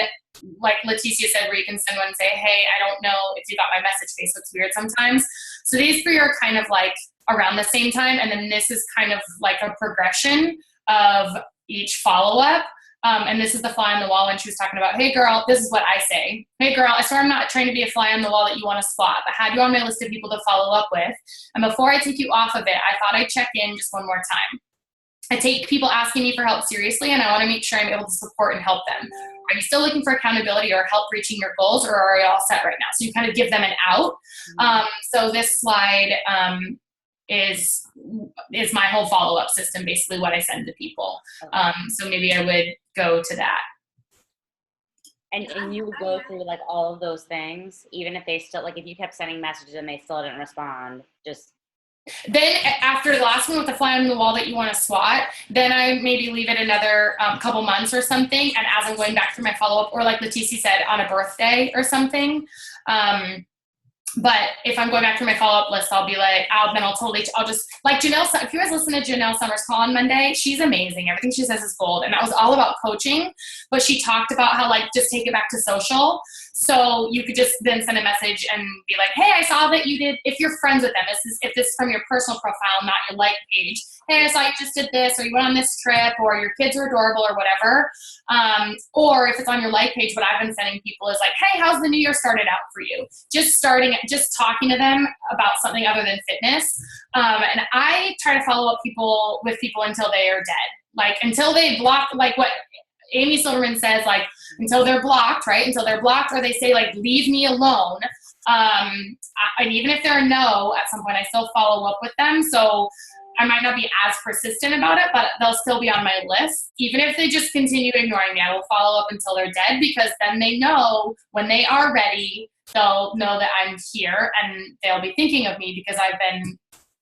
S2: like Leticia said, where you can send one and say, hey, I don't know if you got my message. Facebook's weird sometimes. So these three are kind of like around the same time. And then this is kind of like a progression of each follow-up. And this is the fly on the wall when she was talking about, hey girl, this is what I say. Hey girl, I swear I'm not trying to be a fly on the wall that you want to spot, but had you on my list of people to follow up with. And before I take you off of it, I thought I'd check in just one more time. I take people asking me for help seriously, and I want to make sure I'm able to support and help them. Are you still looking for accountability or help reaching your goals, or are you all set right now? So you kind of give them an out. So this slide is my whole follow-up system, basically what I send to people. So maybe I would go to that.
S8: And you would go through like all of those things, even if they still, like if you kept sending messages and they still didn't respond, just
S2: Then after the last one with the fly on the wall that you want to swat, then I maybe leave it another couple months or something. And as I'm going back through my follow-up, or like Leticia said, on a birthday or something. But if I'm going back through my follow-up list, I'll be like, I'll just, like Janelle, if you guys listen to Janelle Summers' call on Monday, she's amazing. Everything she says is gold. And that was all about coaching, but she talked about how, like, just take it back to social. So you could just then send a message and be like, hey, I saw that you did, if you're friends with them, if this is from your personal profile, not your like page. Hey, I saw you just did this, or you went on this trip, or your kids are adorable, or whatever. Or if it's on your like page, what I've been sending people is like, hey, how's the new year started out for you? Just talking to them about something other than fitness. And I try to follow up with people until they are dead. Like, until they block, like what Amy Silverman says, like, until they're blocked, right? Until they're blocked, or they say, like, leave me alone. And even if they're a no, at some point I still follow up with them. So I might not be as persistent about it, but they'll still be on my list. Even if they just continue ignoring me, I will follow up until they're dead, because then they know when they are ready, they'll know that I'm here and they'll be thinking of me because I've been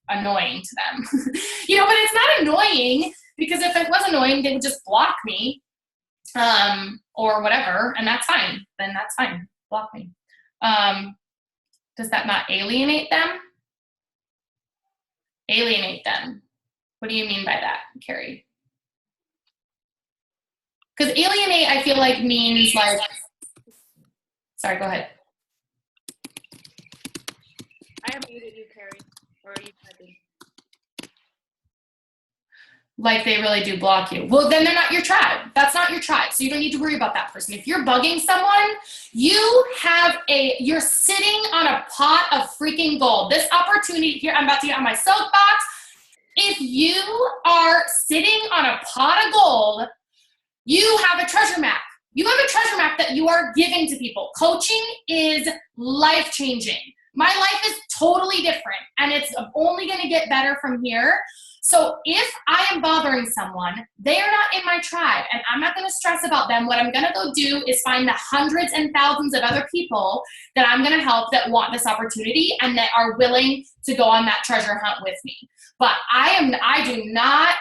S2: annoying to them. But it's not annoying, because if it was annoying, they would just block me or whatever, and that's fine. Then that's fine. Block me. Does that not alienate them? Alienate them. What do you mean by that, Carrie? Because alienate, I feel like, means like, sorry, go ahead.
S1: I have muted you, Carrie. Or are you typing?
S2: Like they really do block you. Well, then they're not your tribe. That's not your tribe. So you don't need to worry about that person. If you're bugging someone, you're sitting on a pot of freaking gold. This opportunity here, I'm about to get on my soapbox. If you are sitting on a pot of gold, you have a treasure map. You have a treasure map that you are giving to people. Coaching is life-changing. My life is totally different, and it's only going to get better from here. So if I am bothering someone, they are not in my tribe, and I'm not going to stress about them. What I'm going to go do is find the hundreds and thousands of other people that I'm going to help that want this opportunity and that are willing to go on that treasure hunt with me. But I do not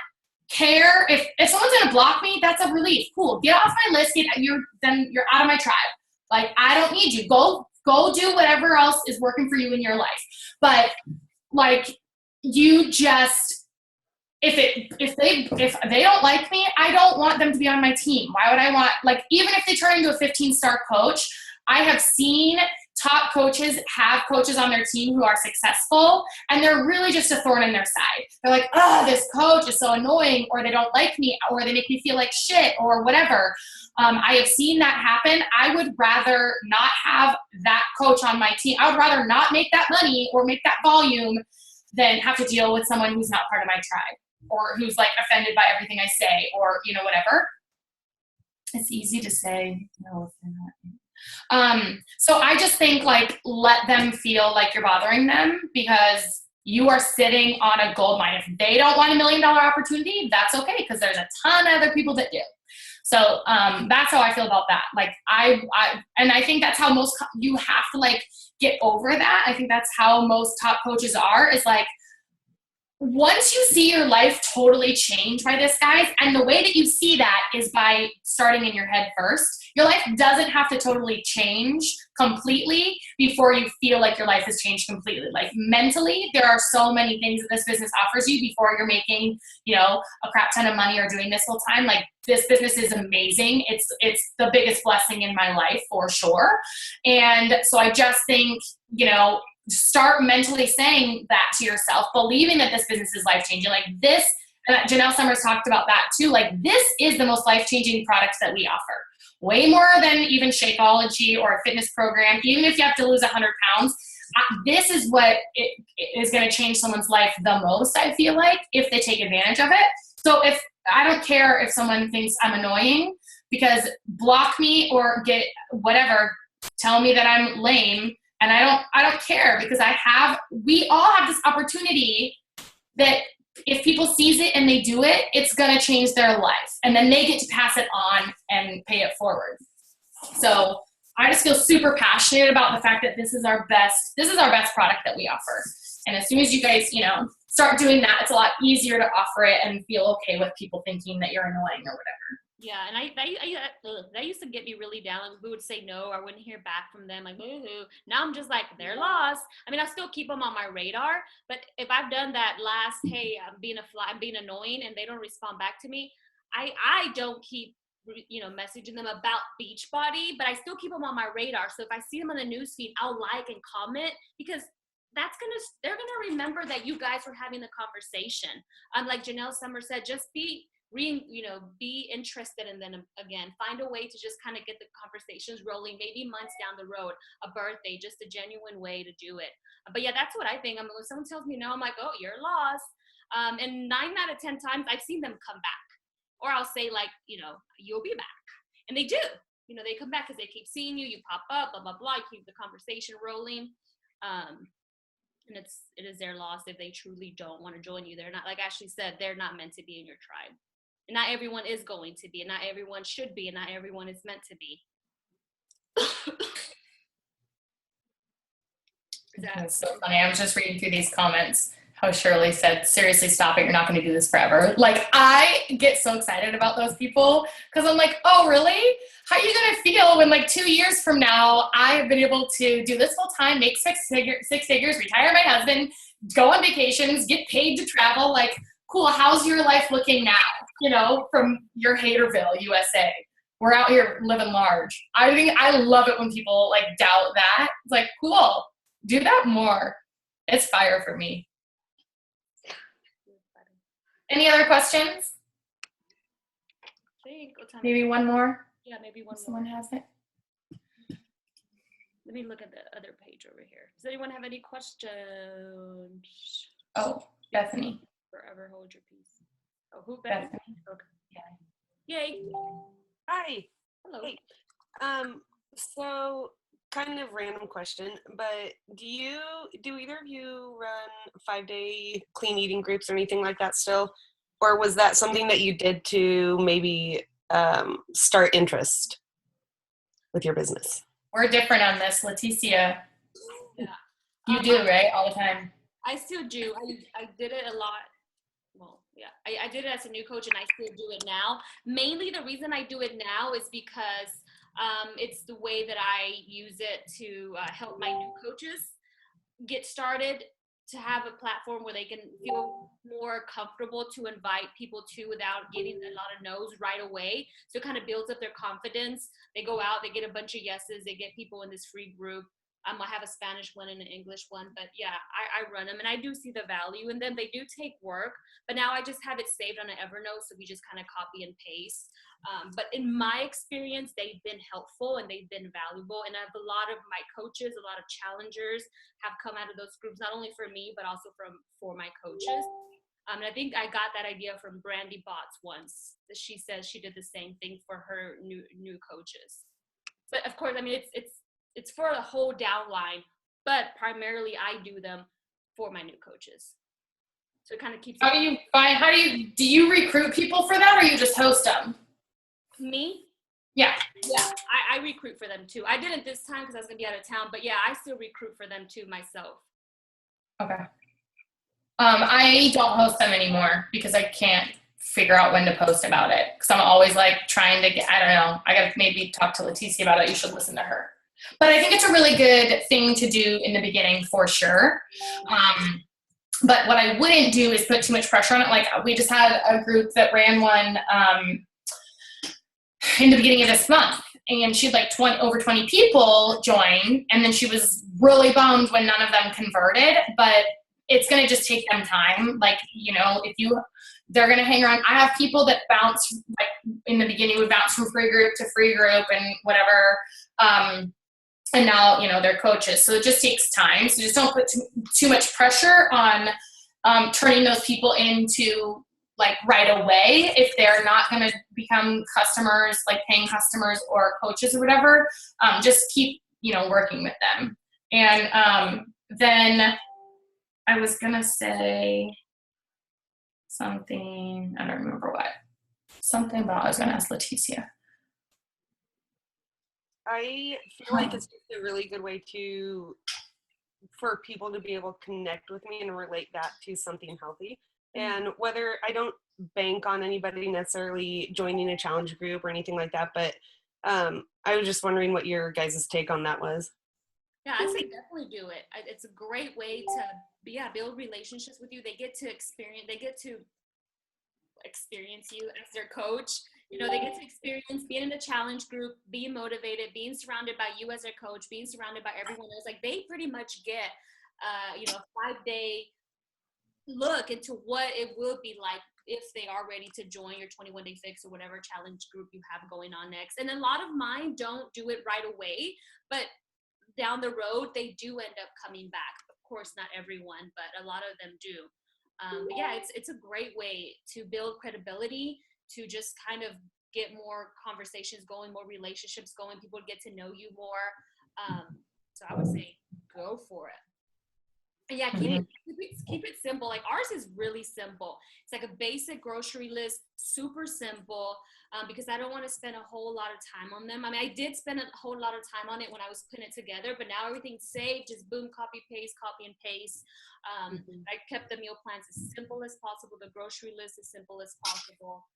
S2: care if someone's going to block me. That's a relief. Cool. Get off my list. Then you're out of my tribe. Like, I don't need you. Go do whatever else is working for you in your life. But like, you just, if they don't like me, I don't want them to be on my team. Why would I want, like, even if they turn into a 15-star coach, I have seen top coaches have coaches on their team who are successful, and they're really just a thorn in their side. They're like, oh, this coach is so annoying, or they don't like me, or they make me feel like shit, or whatever. I have seen that happen. I would rather not have that coach on my team. I would rather not make that money or make that volume than have to deal with someone who's not part of my tribe, or who's like offended by everything I say, or, whatever. It's easy to say no if they're not. So I just think, like, let them feel like you're bothering them, because you are sitting on a gold mine. If they don't want $1 million opportunity, that's okay, because there's a ton of other people that do. So that's how I feel about that. Like, I think that's how you have to, like, get over that. I think that's how most top coaches are, is like, once you see your life totally change by this, guys, and the way that you see that is by starting in your head first. Your life doesn't have to totally change completely before you feel like your life has changed completely. Like, mentally, there are so many things that this business offers you before you're making, a crap ton of money or doing this full time. Like, this business is amazing. It's the biggest blessing in my life, for sure. And so I just think, start mentally saying that to yourself, believing that this business is life-changing. Like this, Janelle Summers talked about that too. Like, this is the most life-changing products that we offer. Way more than even Shakeology or a fitness program. Even if you have to lose 100 pounds, this is what is going to change someone's life the most, I feel like, if they take advantage of it. So I don't care if someone thinks I'm annoying, because block me or get whatever, tell me that I'm lame. And I don't care, because we all have this opportunity that if people seize it and they do it, it's going to change their life. And then they get to pass it on and pay it forward. So I just feel super passionate about the fact that this is our best product that we offer. And as soon as you guys, start doing that, it's a lot easier to offer it and feel okay with people thinking that you're annoying or whatever.
S1: Yeah, and that used to get me really down. Like, we would say no, or I wouldn't hear back from them. Like, woohoo. Now I'm just like, they're lost. I mean, I still keep them on my radar, but if I've done that last, hey, I'm being annoying, and they don't respond back to me, I don't keep messaging them about Beachbody, but I still keep them on my radar. So if I see them on the newsfeed, I'll like and comment, because they're gonna remember that you guys were having the conversation. Like Janelle Summer said, just be interested, and then again, find a way to just kind of get the conversations rolling, maybe months down the road, a birthday, just a genuine way to do it. But yeah, that's what I think. I mean, when someone tells me no, I'm like, oh, you're lost. And 9 out of 10 times I've seen them come back, or I'll say like, you'll be back, and they do. They come back because they keep seeing you pop up, blah blah blah, you keep the conversation rolling. And it is their loss if they truly don't want to join you. They're not, like Ashlie said, they're not meant to be in your tribe. And not everyone is going to be, and not everyone should be, and not everyone is meant to be.
S2: That's so funny. I was just reading through these comments. How Shirley said, seriously, stop it. You're not going to do this forever. Like, I get so excited about those people, because I'm like, oh, really? How are you going to feel when, like, 2 years from now, I have been able to do this full time, make six figures, retire my husband, go on vacations, get paid to travel? Like, cool. How's your life looking now? From your Haterville, USA. We're out here living large. I love it when people, like, doubt that. It's like, cool. Do that more. It's fire for me. Any other questions? Maybe one more?
S1: Yeah, maybe one more.
S2: Someone has it.
S1: Let me look at the other page over here. Does anyone have any questions?
S2: Oh, Bethany.
S1: Forever hold your peace. Oh, who? Bethany? Okay. Yeah. Yay.
S9: Hi.
S1: Hello.
S9: Hey. So kind of random question, but do either of you run 5-day clean eating groups or anything like that still? Or was that something that you did to maybe start interest with your business?
S2: We're different on this, Leticia.
S1: Yeah.
S2: You do, right? All the time.
S1: I still do. I did it a lot. Well, yeah, I did it as a new coach, and I still do it now. Mainly the reason I do it now is because it's the way that I use it to help my new coaches get started, to have a platform where they can feel more comfortable to invite people to without getting a lot of no's right away. So it kind of builds up their confidence. They go out, they get a bunch of yeses, they get people in this free group. I have a Spanish one and an English one, but yeah, I run them, and I do see the value in them. They do take work, but now I just have it saved on an Evernote, so we just kind of copy and paste. But in my experience, they've been helpful and they've been valuable. And I have a lot of my coaches, a lot of challengers have come out of those groups, not only for me, but also for my coaches. And I think I got that idea from Brandy Botts once. She says she did the same thing for her new coaches. But of course, I mean, it's for the whole downline, but primarily I do them for my new coaches. So it kind of keeps.
S2: Do you recruit people for that, or you just host them?
S1: Me?
S2: Yeah.
S1: Yeah, I recruit for them too. I didn't this time because I was gonna be out of town, but yeah, I still recruit for them too myself.
S2: Okay. I don't host them anymore because I can't figure out when to post about it. Because I'm always like trying to get, I don't know, I gotta maybe talk to Leticia about it. You should listen to her. But I think it's a really good thing to do in the beginning for sure. But what I wouldn't do is put too much pressure on it. Like, we just had a group that ran one in the beginning of this month, and she had like over 20 people join, and then she was really bummed when none of them converted. But it's going to just take them time. Like, they're going to hang around. I have people that bounce, like in the beginning would bounce from free group to free group and whatever. And now, they're coaches. So it just takes time. So just don't put too much pressure on turning those people into like right away. If they're not going to become customers, like paying customers or coaches or whatever, just keep, working with them. And then I was going to say something, I don't remember what. Something about I was going to ask Leticia.
S9: I feel like it's just a really good way to for people to be able to connect with me and relate that to something healthy. And whether I don't bank on anybody necessarily joining a challenge group or anything like that, but I was just wondering what your guys' take on that was.
S1: Yeah, I say definitely do it. It's a great way to, build relationships with you. They get to experience you as their coach. You know, they get to experience being in a challenge group, being motivated, being surrounded by you as their coach, being surrounded by everyone else. Like, they pretty much get, a 5-day look into what it will be like if they are ready to join your 21-day fix or whatever challenge group you have going on next. And a lot of mine don't do it right away, but down the road, they do end up coming back. Of course, not everyone, but a lot of them do. But yeah, it's a great way to build credibility, to just kind of get more conversations going, more relationships going, people get to know you more. So I would say go for it. And yeah, keep it simple. Like, ours is really simple. It's like a basic grocery list, super simple, because I don't want to spend a whole lot of time on them. I mean, I did spend a whole lot of time on it when I was putting it together, but now everything's saved, just boom, copy and paste. I kept the meal plans as simple as possible, the grocery list as simple as possible.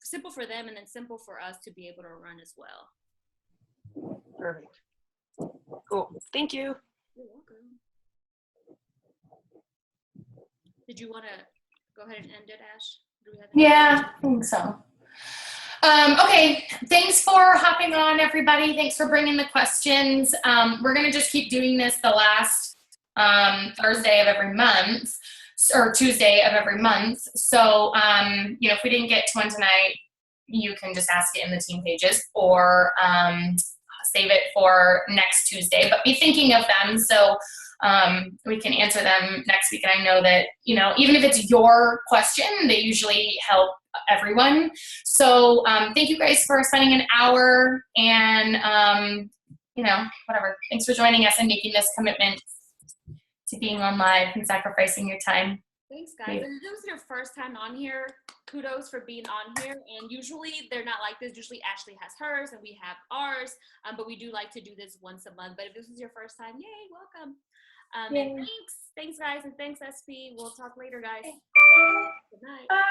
S1: Simple for them, and then simple for us to be able to run as well.
S9: Perfect. Cool. Thank you.
S1: You're welcome. Did you want to go ahead and end it, Ash? Do we have
S2: Yeah, I think so. Okay, thanks for hopping on, everybody. Thanks for bringing the questions. We're going to just keep doing this the last Thursday of every month, or Tuesday of every month. So, if we didn't get to one tonight, you can just ask it in the team pages, or save it for next Tuesday. But be thinking of them so we can answer them next week. And I know that, even if it's your question, they usually help everyone. So thank you guys for spending an hour, and whatever. Thanks for joining us and making this commitment to being on live and sacrificing your time.
S1: Thanks, guys. And if this was your first time on here, kudos for being on here. And usually they're not like this. Usually Ashlie has hers and we have ours, but we do like to do this once a month. But if this is your first time, yay, welcome. And thanks guys, and thanks SP. We'll talk later, guys. Good night.
S2: Bye.